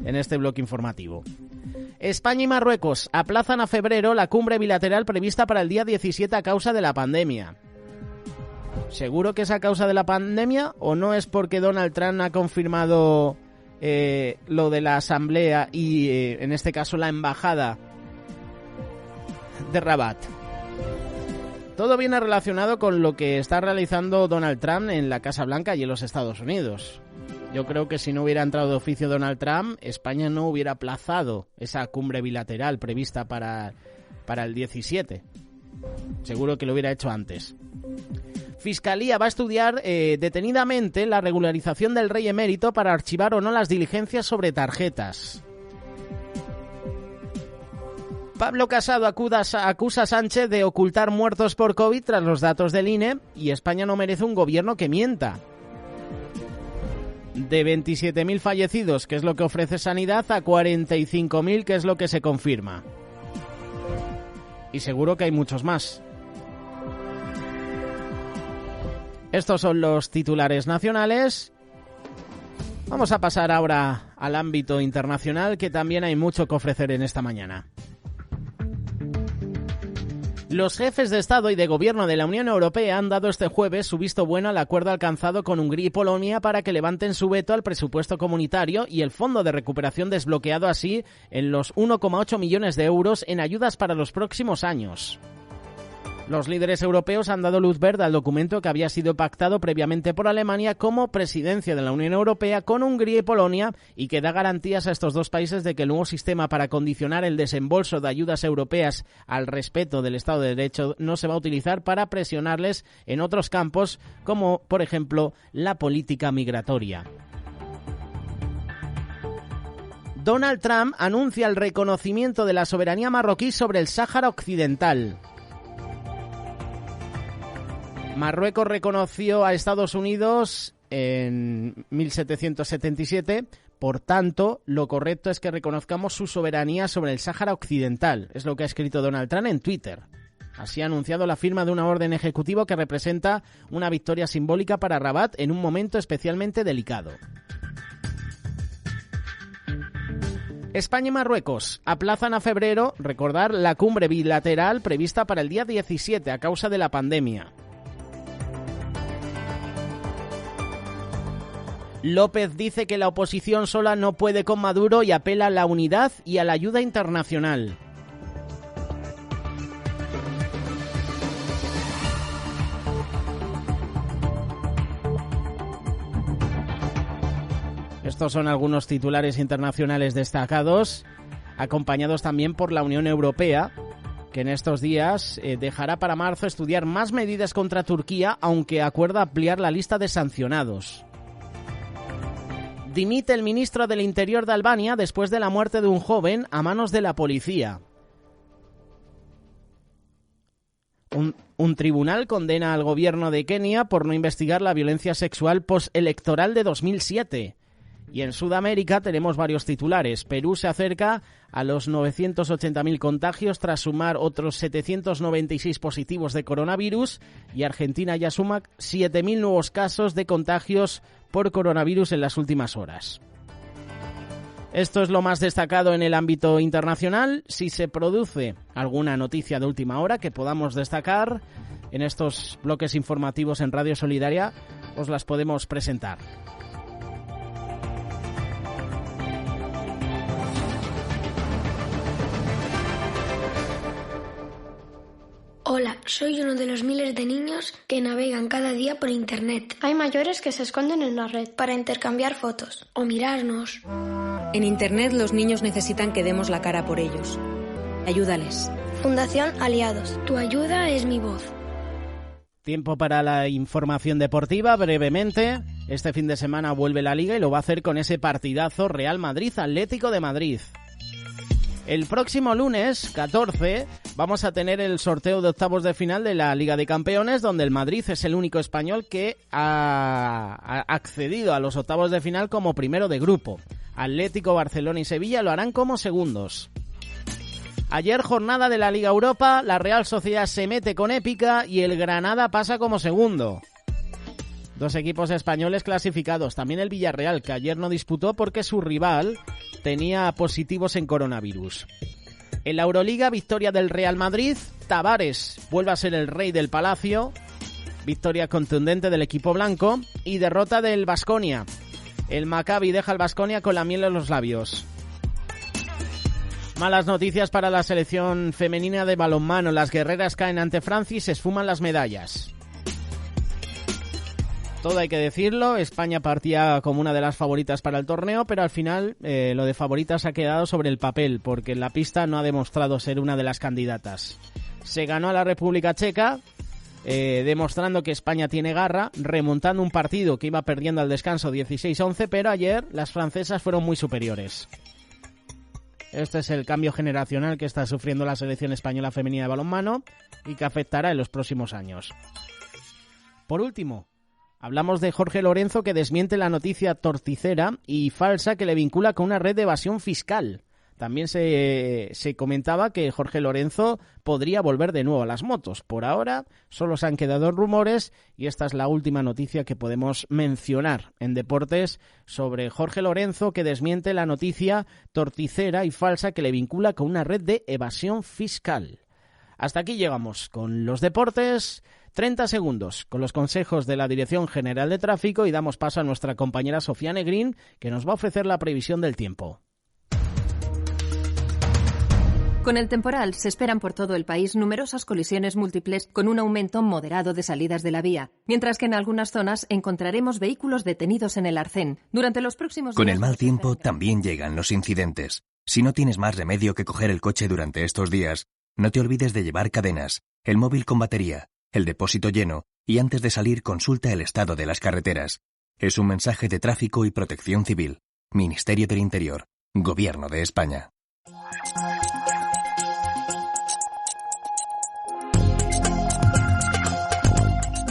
en este bloque informativo. España y Marruecos aplazan a febrero la cumbre bilateral prevista para el día 17 a causa de la pandemia. ¿Seguro que es a causa de la pandemia o no es porque Donald Trump ha confirmado lo de la asamblea y en este caso la embajada de Rabat? Todo viene relacionado con lo que está realizando Donald Trump en la Casa Blanca y en los Estados Unidos. Yo creo que si no hubiera entrado de oficio Donald Trump, España no hubiera aplazado esa cumbre bilateral prevista para el 17. Seguro que lo hubiera hecho antes. Fiscalía va a estudiar detenidamente la regularización del rey emérito para archivar o no las diligencias sobre tarjetas. Pablo Casado acusa a Sánchez de ocultar muertos por COVID tras los datos del INE y España no merece un gobierno que mienta. De 27.000 fallecidos, que es lo que ofrece Sanidad, a 45.000, que es lo que se confirma. Y seguro que hay muchos más. Estos son los titulares nacionales. Vamos a pasar ahora al ámbito internacional, que también hay mucho que ofrecer en esta mañana. Los jefes de Estado y de Gobierno de la Unión Europea han dado este jueves su visto bueno al acuerdo alcanzado con Hungría y Polonia para que levanten su veto al presupuesto comunitario y el fondo de recuperación desbloqueado así en los 1,8 millones de euros en ayudas para los próximos años. Los líderes europeos han dado luz verde al documento que había sido pactado previamente por Alemania como presidencia de la Unión Europea con Hungría y Polonia y que da garantías a estos dos países de que el nuevo sistema para condicionar el desembolso de ayudas europeas al respeto del Estado de Derecho no se va a utilizar para presionarles en otros campos como, por ejemplo, la política migratoria. Donald Trump anuncia el reconocimiento de la soberanía marroquí sobre el Sáhara Occidental. Marruecos reconoció a Estados Unidos en 1777, por tanto, lo correcto es que reconozcamos su soberanía sobre el Sáhara Occidental, es lo que ha escrito Donald Trump en Twitter. Así ha anunciado la firma de una orden ejecutiva que representa una victoria simbólica para Rabat en un momento especialmente delicado. España y Marruecos aplazan a febrero, recordar, la cumbre bilateral prevista para el día 17 a causa de la pandemia. López dice que la oposición sola no puede con Maduro y apela a la unidad y a la ayuda internacional. Estos son algunos titulares internacionales destacados, acompañados también por la Unión Europea, que en estos días dejará para marzo estudiar más medidas contra Turquía, aunque acuerda ampliar la lista de sancionados. Dimite el ministro del Interior de Albania después de la muerte de un joven a manos de la policía. Un tribunal condena al gobierno de Kenia por no investigar la violencia sexual postelectoral de 2007. Y en Sudamérica tenemos varios titulares. Perú se acerca a los 980.000 contagios tras sumar otros 796 positivos de coronavirus y Argentina ya suma 7.000 nuevos casos de contagios por coronavirus en las últimas horas. Esto es lo más destacado en el ámbito internacional. Si se produce alguna noticia de última hora que podamos destacar en estos bloques informativos en Radio Solidaria, os las podemos presentar. Hola, soy uno de los miles de niños que navegan cada día por Internet. Hay mayores que se esconden en la red para intercambiar fotos o mirarnos. En Internet los niños necesitan que demos la cara por ellos. Ayúdales. Fundación Aliados. Tu ayuda es mi voz. Tiempo para la información deportiva, brevemente. Este fin de semana vuelve la Liga y lo va a hacer con ese partidazo Real Madrid-Atlético de Madrid. El próximo lunes, 14, vamos a tener el sorteo de octavos de final de la Liga de Campeones, donde el Madrid es el único español que ha accedido a los octavos de final como primero de grupo. Atlético, Barcelona y Sevilla lo harán como segundos. Ayer, jornada de la Liga Europa, la Real Sociedad se mete con épica y el Granada pasa como segundo. 2 equipos españoles clasificados, también el Villarreal, que ayer no disputó porque su rival tenía positivos en coronavirus. En la Euroliga, victoria del Real Madrid, Tavares vuelve a ser el rey del Palacio, victoria contundente del equipo blanco y derrota del Baskonia. El Maccabi deja al Baskonia con la miel en los labios. Malas noticias para la selección femenina de balonmano. Las guerreras caen ante Francia y se esfuman las medallas. Todo hay que decirlo, España partía como una de las favoritas para el torneo, pero al final lo de favoritas ha quedado sobre el papel, porque en la pista no ha demostrado ser una de las candidatas. Se ganó a la República Checa, demostrando que España tiene garra, remontando un partido que iba perdiendo al descanso 16-11, pero ayer las francesas fueron muy superiores. Este es el cambio generacional que está sufriendo la selección española femenina de balonmano y que afectará en los próximos años. Por último, hablamos de Jorge Lorenzo, que desmiente la noticia torticera y falsa que le vincula con una red de evasión fiscal. También se comentaba que Jorge Lorenzo podría volver de nuevo a las motos. Por ahora solo se han quedado rumores y esta es la última noticia que podemos mencionar en deportes sobre Jorge Lorenzo, que desmiente la noticia torticera y falsa que le vincula con una red de evasión fiscal. Hasta aquí llegamos con los deportes. 30 segundos con los consejos de la Dirección General de Tráfico y damos paso a nuestra compañera Sofía Negrín, que nos va a ofrecer la previsión del tiempo. Con el temporal se esperan por todo el país numerosas colisiones múltiples con un aumento moderado de salidas de la vía, mientras que en algunas zonas encontraremos vehículos detenidos en el arcén. Durante los próximos días... Con el mal tiempo también llegan los incidentes. Si no tienes más remedio que coger el coche durante estos días, no te olvides de llevar cadenas, el móvil con batería, el depósito lleno y antes de salir consulta el estado de las carreteras. Es un mensaje de Tráfico y Protección Civil. Ministerio del Interior. Gobierno de España.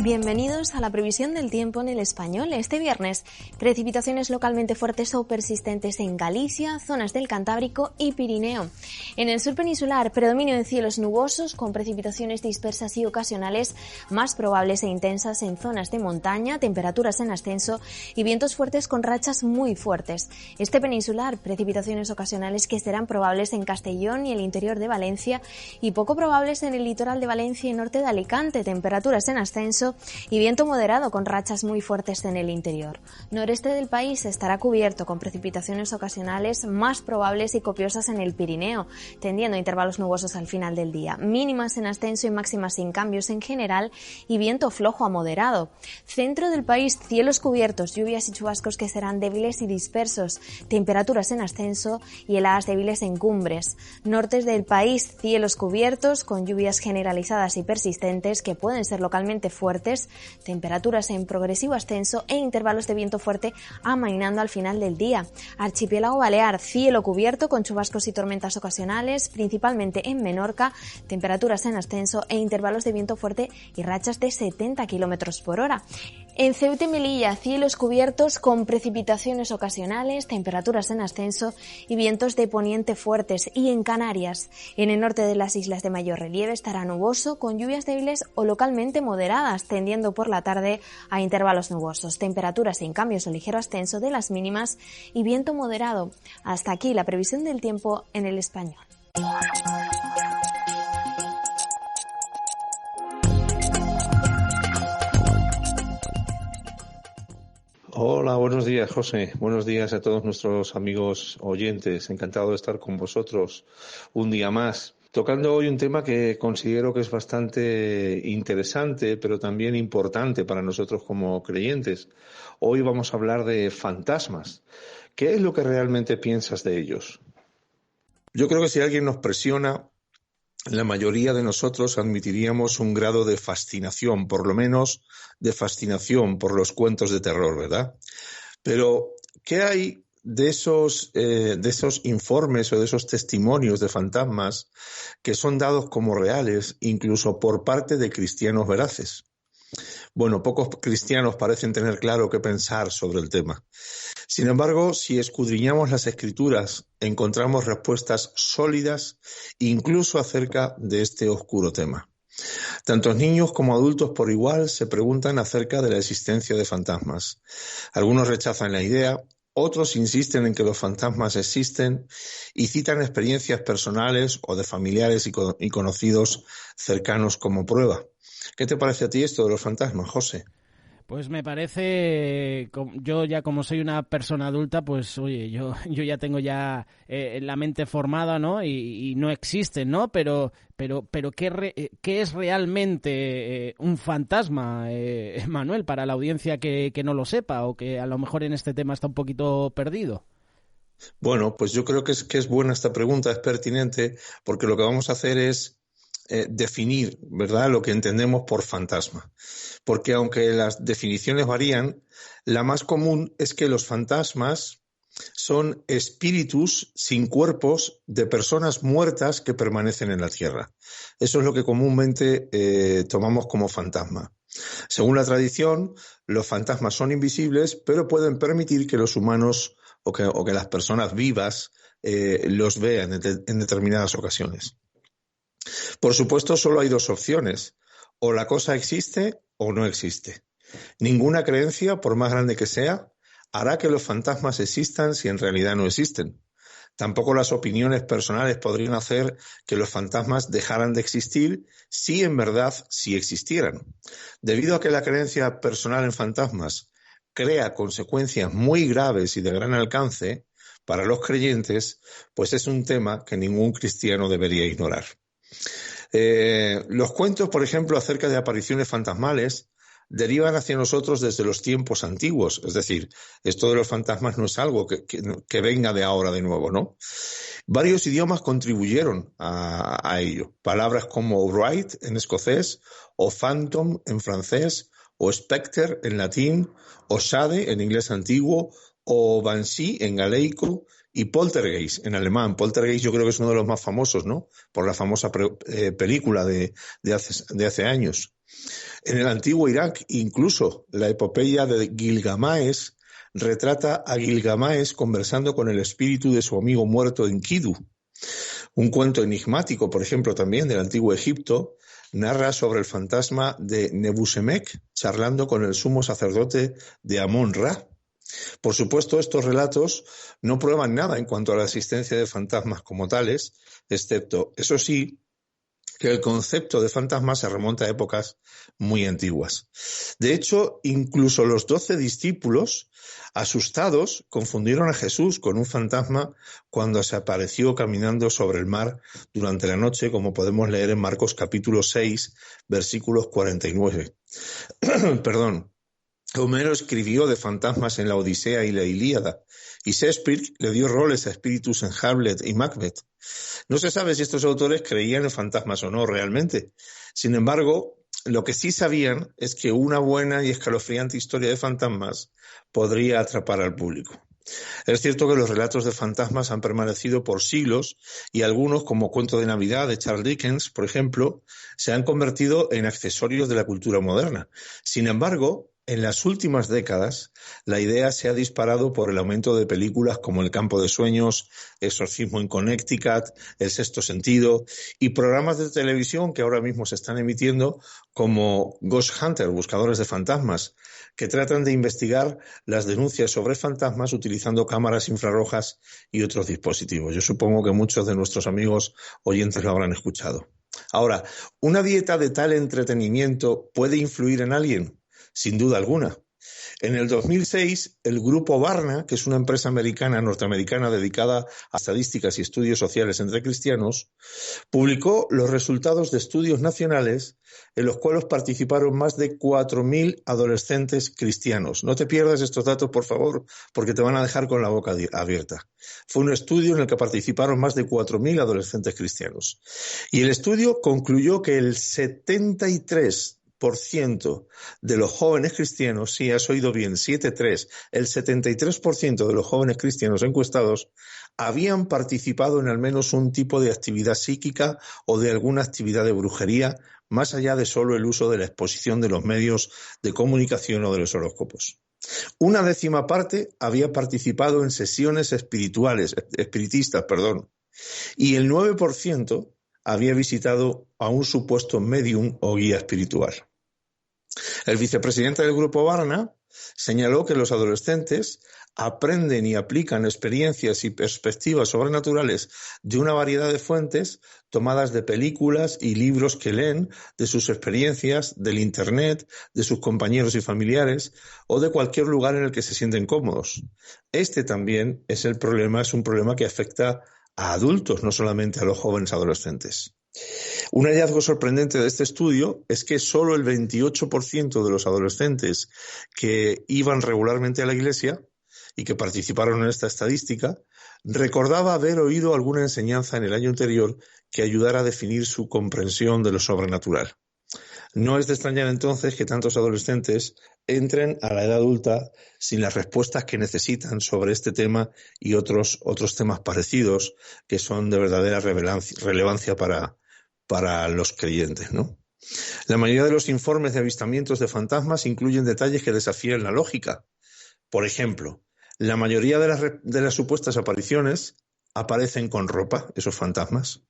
Bienvenidos a la previsión del tiempo en El Español. Este viernes, precipitaciones localmente fuertes o persistentes en Galicia, zonas del Cantábrico y Pirineo. En el sur peninsular, predominio de cielos nubosos con precipitaciones dispersas y ocasionales más probables e intensas en zonas de montaña, temperaturas en ascenso y vientos fuertes con rachas muy fuertes. Este peninsular, precipitaciones ocasionales que serán probables en Castellón y el interior de Valencia y poco probables en el litoral de Valencia y norte de Alicante, temperaturas en ascenso y viento moderado con rachas muy fuertes en el interior. Noreste del país estará cubierto con precipitaciones ocasionales más probables y copiosas en el Pirineo, tendiendo a intervalos nubosos al final del día. Mínimas en ascenso y máximas sin cambios en general y viento flojo a moderado. Centro del país, cielos cubiertos, lluvias y chubascos que serán débiles y dispersos, temperaturas en ascenso y heladas débiles en cumbres. Norte del país, cielos cubiertos con lluvias generalizadas y persistentes que pueden ser localmente fuertes, temperaturas en progresivo ascenso e intervalos de viento fuerte amainando al final del día. Archipiélago Balear, cielo cubierto con chubascos y tormentas ocasionales, principalmente en Menorca, temperaturas en ascenso e intervalos de viento fuerte y rachas de 70 km por hora. En Ceuta y Melilla, cielos cubiertos con precipitaciones ocasionales, temperaturas en ascenso y vientos de poniente fuertes. Y en Canarias, en el norte de las islas de mayor relieve, estará nuboso con lluvias débiles o localmente moderadas, tendiendo por la tarde a intervalos nubosos. Temperaturas sin cambios o ligero ascenso de las mínimas y viento moderado. Hasta aquí la previsión del tiempo en El Español. Hola, buenos días, José. Buenos días a todos nuestros amigos oyentes. Encantado de estar con vosotros un día más. Tocando hoy un tema que considero que es bastante interesante, pero también importante para nosotros como creyentes. Hoy vamos a hablar de fantasmas. ¿Qué es lo que realmente piensas de ellos? Yo creo que si alguien nos presiona la mayoría de nosotros admitiríamos un grado de fascinación, por lo menos de fascinación por los cuentos de terror, ¿verdad? Pero, ¿qué hay de esos informes o de esos testimonios de fantasmas que son dados como reales, incluso por parte de cristianos veraces? Bueno, pocos cristianos parecen tener claro qué pensar sobre el tema. Sin embargo, si escudriñamos las Escrituras, encontramos respuestas sólidas incluso acerca de este oscuro tema. Tanto niños como adultos por igual se preguntan acerca de la existencia de fantasmas. Algunos rechazan la idea, otros insisten en que los fantasmas existen y citan experiencias personales o de familiares y conocidos cercanos como prueba. ¿Qué te parece a ti esto de los fantasmas, José? Pues me parece, yo ya como soy una persona adulta, pues oye, yo ya tengo ya la mente formada, ¿no? Y no existen, ¿no? Pero ¿qué es realmente un fantasma, Manuel, para la audiencia que no lo sepa o que a lo mejor en este tema está un poquito perdido? Bueno, pues yo creo que es buena esta pregunta, es pertinente, porque lo que vamos a hacer es definir, ¿verdad?, lo que entendemos por fantasma. Porque aunque las definiciones varían, la más común es que los fantasmas son espíritus sin cuerpos de personas muertas que permanecen en la tierra. Eso es lo que comúnmente tomamos como fantasma. Según la tradición, los fantasmas son invisibles, pero pueden permitir que los humanos o que las personas vivas los vean en determinadas ocasiones. Por supuesto, solo hay dos opciones. O la cosa existe o no existe. Ninguna creencia, por más grande que sea, hará que los fantasmas existan si en realidad no existen. Tampoco las opiniones personales podrían hacer que los fantasmas dejaran de existir si en verdad sí existieran. Debido a que la creencia personal en fantasmas crea consecuencias muy graves y de gran alcance para los creyentes, pues es un tema que ningún cristiano debería ignorar. Los cuentos, por ejemplo, acerca de apariciones fantasmales derivan hacia nosotros desde los tiempos antiguos. Es decir, esto de los fantasmas no es algo que venga de ahora de nuevo, ¿no? Varios idiomas contribuyeron a ello. Palabras como wraith en escocés, o phantom en francés, o spectre en latín, o shade en inglés antiguo, o banshee en galeico, y poltergeist en alemán. Poltergeist yo creo que es uno de los más famosos, ¿no? Por la famosa película de hace años. En el antiguo Irak, incluso la epopeya de Gilgamesh retrata a Gilgamesh conversando con el espíritu de su amigo muerto Enkidu. Un cuento enigmático, por ejemplo, también del antiguo Egipto, narra sobre el fantasma de Nebuchadnezzar charlando con el sumo sacerdote de Amón-Ra. Por supuesto, estos relatos no prueban nada en cuanto a la existencia de fantasmas como tales, excepto, eso sí, que el concepto de fantasma se remonta a épocas muy antiguas. De hecho, incluso los 12 discípulos, asustados, confundieron a Jesús con un fantasma cuando se apareció caminando sobre el mar durante la noche, como podemos leer en Marcos capítulo 6, versículos 49. Perdón. Homero escribió de fantasmas en la Odisea y la Ilíada, y Shakespeare le dio roles a espíritus en Hamlet y Macbeth. No se sabe si estos autores creían en fantasmas o no realmente. Sin embargo, lo que sí sabían es que una buena y escalofriante historia de fantasmas podría atrapar al público. Es cierto que los relatos de fantasmas han permanecido por siglos y algunos, como Cuento de Navidad de Charles Dickens, por ejemplo, se han convertido en accesorios de la cultura moderna. Sin embargo, en las últimas décadas, la idea se ha disparado por el aumento de películas como El campo de sueños, Exorcismo en Connecticut, El sexto sentido y programas de televisión que ahora mismo se están emitiendo como Ghost Hunter, Buscadores de Fantasmas, que tratan de investigar las denuncias sobre fantasmas utilizando cámaras infrarrojas y otros dispositivos. Yo supongo que muchos de nuestros amigos oyentes lo habrán escuchado. Ahora, ¿una dieta de tal entretenimiento puede influir en alguien? Sin duda alguna. En el 2006, el grupo Barna, que es una empresa norteamericana dedicada a estadísticas y estudios sociales entre cristianos, publicó los resultados de estudios nacionales en los cuales participaron más de 4.000 adolescentes cristianos. No te pierdas estos datos, por favor, porque te van a dejar con la boca abierta. Fue un estudio en el que participaron más de 4.000 adolescentes cristianos. Y el estudio concluyó que el 73% de los jóvenes cristianos, sí, has oído bien, 73, el 73% de los jóvenes cristianos encuestados habían participado en al menos un tipo de actividad psíquica o de alguna actividad de brujería, más allá de solo el uso de la exposición de los medios de comunicación o de los horóscopos. Una 10ª parte había participado en sesiones espiritistas, y el 9% había visitado a un supuesto médium o guía espiritual. El vicepresidente del Grupo Barna señaló que los adolescentes aprenden y aplican experiencias y perspectivas sobrenaturales de una variedad de fuentes tomadas de películas y libros que leen, de sus experiencias, del Internet, de sus compañeros y familiares o de cualquier lugar en el que se sienten cómodos. Este también es un problema que afecta a adultos, no solamente a los jóvenes adolescentes. Un hallazgo sorprendente de este estudio es que solo el 28% de los adolescentes que iban regularmente a la iglesia y que participaron en esta estadística recordaba haber oído alguna enseñanza en el año anterior que ayudara a definir su comprensión de lo sobrenatural. No es de extrañar entonces que tantos adolescentes entren a la edad adulta sin las respuestas que necesitan sobre este tema y otros temas parecidos que son de verdadera relevancia para los creyentes, ¿no? La mayoría de los informes de avistamientos de fantasmas incluyen detalles que desafían la lógica. Por ejemplo, la mayoría de las supuestas apariciones aparecen con ropa, esos fantasmas.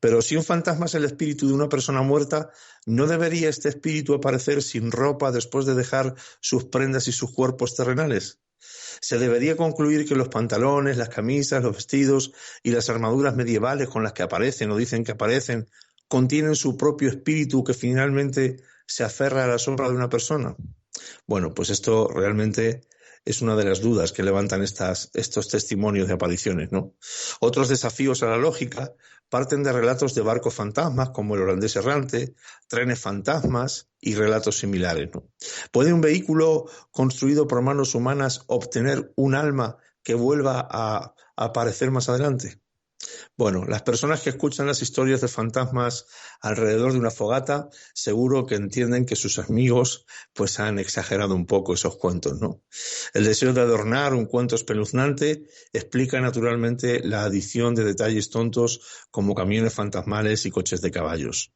Pero si un fantasma es el espíritu de una persona muerta, ¿no debería este espíritu aparecer sin ropa después de dejar sus prendas y sus cuerpos terrenales? Se debería concluir que los pantalones, las camisas, los vestidos y las armaduras medievales con las que aparecen o dicen que aparecen contienen su propio espíritu que finalmente se aferra a la sombra de una persona. Bueno, pues esto realmente es una de las dudas que levantan estos testimonios de apariciones, ¿no? Otros desafíos a la lógica parten de relatos de barcos fantasmas como el holandés errante, trenes fantasmas y relatos similares, ¿no? ¿Puede un vehículo construido por manos humanas obtener un alma que vuelva a aparecer más adelante? Bueno, las personas que escuchan las historias de fantasmas alrededor de una fogata seguro que entienden que sus amigos pues han exagerado un poco esos cuentos, ¿no? El deseo de adornar un cuento espeluznante explica naturalmente la adición de detalles tontos como camiones fantasmales y coches de caballos.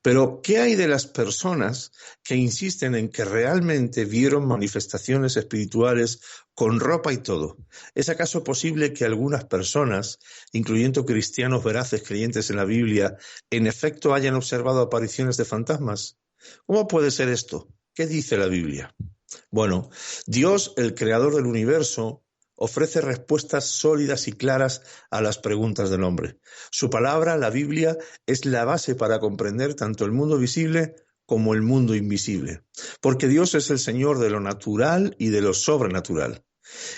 Pero, ¿qué hay de las personas que insisten en que realmente vieron manifestaciones espirituales con ropa y todo? ¿Es acaso posible que algunas personas, incluyendo cristianos veraces creyentes en la Biblia, en efecto hayan observado apariciones de fantasmas? ¿Cómo puede ser esto? ¿Qué dice la Biblia? Bueno, Dios, el creador del universo, ofrece respuestas sólidas y claras a las preguntas del hombre. Su palabra, la Biblia, es la base para comprender tanto el mundo visible como el mundo invisible, porque Dios es el Señor de lo natural y de lo sobrenatural.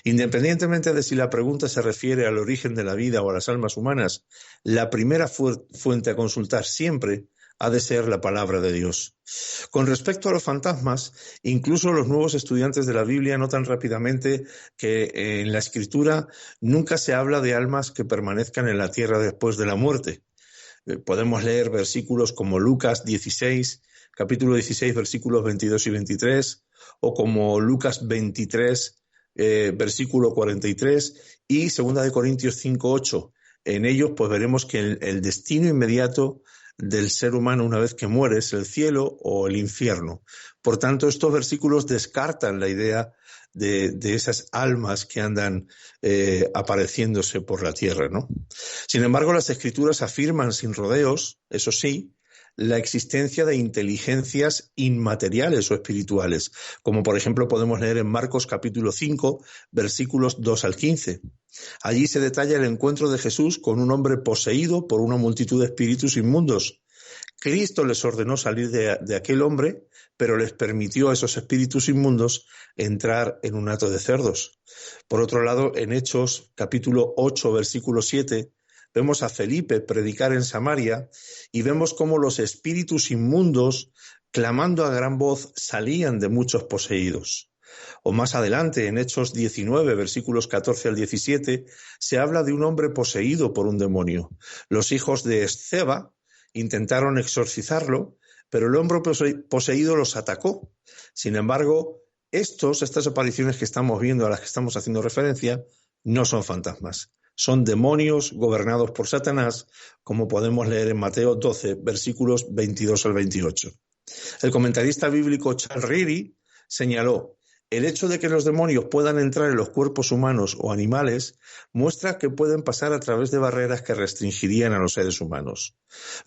Independientemente de si la pregunta se refiere al origen de la vida o a las almas humanas, la primera fuente a consultar siempre ha de ser la palabra de Dios. Con respecto a los fantasmas, incluso los nuevos estudiantes de la Biblia notan rápidamente que en la Escritura nunca se habla de almas que permanezcan en la tierra después de la muerte. Podemos leer versículos como Lucas 16, capítulo 16, versículos 22 y 23, o como Lucas 23, versículo 43, y 2 Corintios 5, 8. En ellos pues veremos que el destino inmediato del ser humano una vez que muere es el cielo o el infierno. Por tanto, estos versículos descartan la idea de esas almas que andan apareciéndose por la tierra, ¿no? Sin embargo, las Escrituras afirman sin rodeos, eso sí, la existencia de inteligencias inmateriales o espirituales, como por ejemplo podemos leer en Marcos capítulo 5, versículos 2 al 15. Allí se detalla el encuentro de Jesús con un hombre poseído por una multitud de espíritus inmundos. Cristo les ordenó salir de aquel hombre, pero les permitió a esos espíritus inmundos entrar en un hato de cerdos. Por otro lado, en Hechos capítulo 8, versículo 7, vemos a Felipe predicar en Samaria y vemos cómo los espíritus inmundos, clamando a gran voz, salían de muchos poseídos. O más adelante, en Hechos 19, versículos 14 al 17, se habla de un hombre poseído por un demonio. Los hijos de Esceva intentaron exorcizarlo, pero el hombre poseído los atacó. Sin embargo, estas apariciones que estamos viendo, a las que estamos haciendo referencia, no son fantasmas. Son demonios gobernados por Satanás, como podemos leer en Mateo 12, versículos 22 al 28. El comentarista bíblico Charles Ryrie señaló: el hecho de que los demonios puedan entrar en los cuerpos humanos o animales muestra que pueden pasar a través de barreras que restringirían a los seres humanos.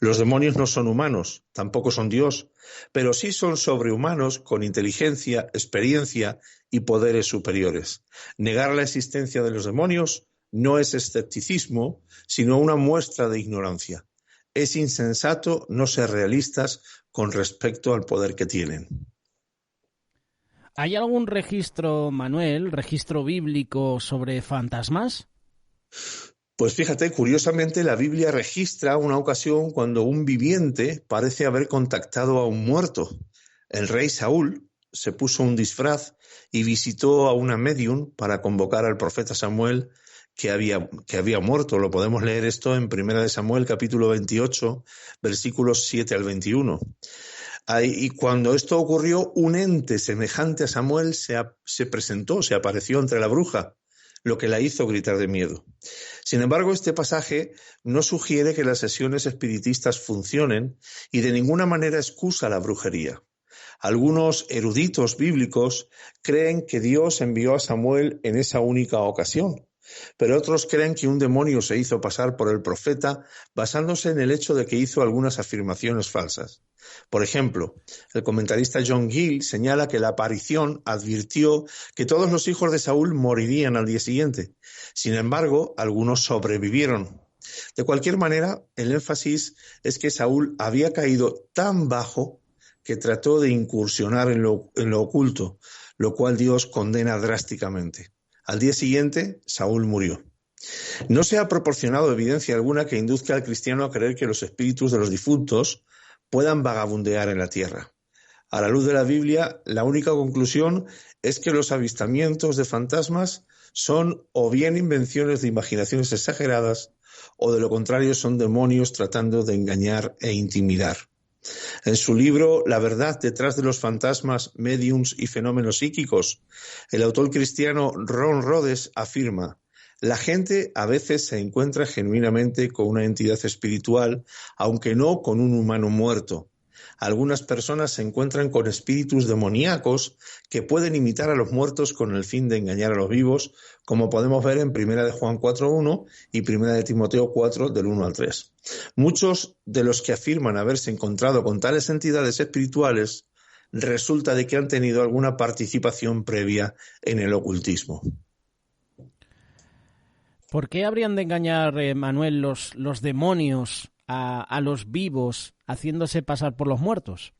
Los demonios no son humanos, tampoco son Dios, pero sí son sobrehumanos con inteligencia, experiencia y poderes superiores. Negar la existencia de los demonios no es escepticismo, sino una muestra de ignorancia. Es insensato no ser realistas con respecto al poder que tienen. ¿Hay algún registro, Manuel, registro bíblico sobre fantasmas? Pues fíjate, curiosamente la Biblia registra una ocasión cuando un viviente parece haber contactado a un muerto. El rey Saúl se puso un disfraz y visitó a una médium para convocar al profeta Samuel que había muerto. Lo podemos leer esto en 1 Samuel capítulo 28, versículos 7 al 21. Y cuando esto ocurrió, un ente semejante a Samuel se presentó, se apareció entre la bruja, lo que la hizo gritar de miedo. Sin embargo, este pasaje no sugiere que las sesiones espiritistas funcionen y de ninguna manera excusa la brujería. Algunos eruditos bíblicos creen que Dios envió a Samuel en esa única ocasión, pero otros creen que un demonio se hizo pasar por el profeta basándose en el hecho de que hizo algunas afirmaciones falsas. Por ejemplo, el comentarista John Gill señala que la aparición advirtió que todos los hijos de Saúl morirían al día siguiente. Sin embargo, algunos sobrevivieron. De cualquier manera, el énfasis es que Saúl había caído tan bajo que trató de incursionar en lo oculto, lo cual Dios condena drásticamente. Al día siguiente, Saúl murió. No se ha proporcionado evidencia alguna que induzca al cristiano a creer que los espíritus de los difuntos puedan vagabundear en la tierra. A la luz de la Biblia, la única conclusión es que los avistamientos de fantasmas son o bien invenciones de imaginaciones exageradas o de lo contrario son demonios tratando de engañar e intimidar. En su libro La verdad detrás de los fantasmas, médiums y fenómenos psíquicos, el autor cristiano Ron Rhodes afirma: la gente a veces se encuentra genuinamente con una entidad espiritual, aunque no con un humano muerto. Algunas personas se encuentran con espíritus demoníacos que pueden imitar a los muertos con el fin de engañar a los vivos, como podemos ver en 1 de Juan 4:1 y 1 de Timoteo 4, del 1 al 3. Muchos de los que afirman haberse encontrado con tales entidades espirituales resulta de que han tenido alguna participación previa en el ocultismo. ¿Por qué habrían de engañar, Manuel, los demonios a los vivos haciéndose pasar por los muertos?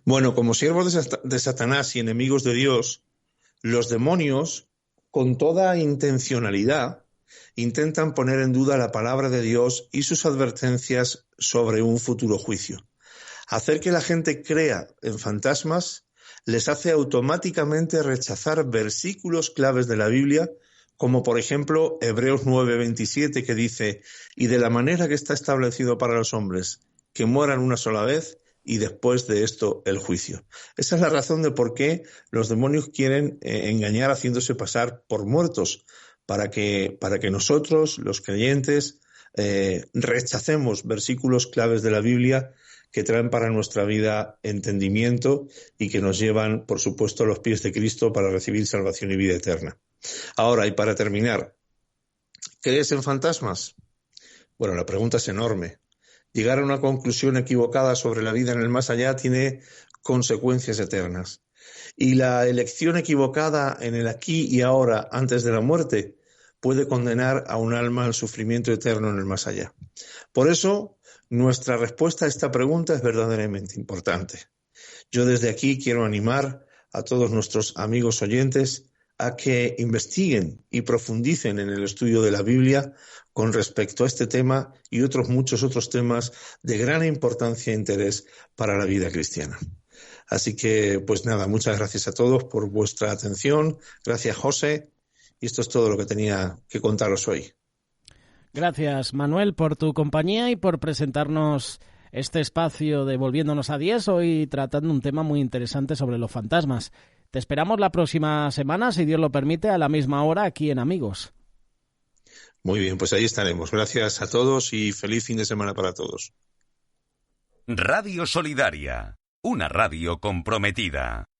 Bueno, como siervos de Satanás y enemigos de Dios, los demonios, con toda intencionalidad, intentan poner en duda la palabra de Dios y sus advertencias sobre un futuro juicio. Hacer que la gente crea en fantasmas les hace automáticamente rechazar versículos claves de la Biblia, como por ejemplo Hebreos 9:27, que dice: y de la manera que está establecido para los hombres, que mueran una sola vez y después de esto el juicio. Esa es la razón de por qué los demonios quieren engañar haciéndose pasar por muertos, para que nosotros, los creyentes, rechacemos versículos claves de la Biblia que traen para nuestra vida entendimiento y que nos llevan, por supuesto, a los pies de Cristo para recibir salvación y vida eterna. Ahora, y para terminar, ¿crees en fantasmas? Bueno, la pregunta es enorme. Llegar a una conclusión equivocada sobre la vida en el más allá tiene consecuencias eternas. Y la elección equivocada en el aquí y ahora, antes de la muerte, puede condenar a un alma al sufrimiento eterno en el más allá. Por eso, nuestra respuesta a esta pregunta es verdaderamente importante. Yo desde aquí quiero animar a todos nuestros amigos oyentes a que investiguen y profundicen en el estudio de la Biblia con respecto a este tema y muchos otros temas de gran importancia e interés para la vida cristiana. Así que, pues nada, muchas gracias a todos por vuestra atención. Gracias, José. Y esto es todo lo que tenía que contaros hoy. Gracias, Manuel, por tu compañía y por presentarnos este espacio de Volviéndonos a 10, hoy tratando un tema muy interesante sobre los fantasmas. Te esperamos la próxima semana, si Dios lo permite, a la misma hora aquí en Amigos. Muy bien, pues ahí estaremos. Gracias a todos y feliz fin de semana para todos. Radio Solidaria, una radio comprometida.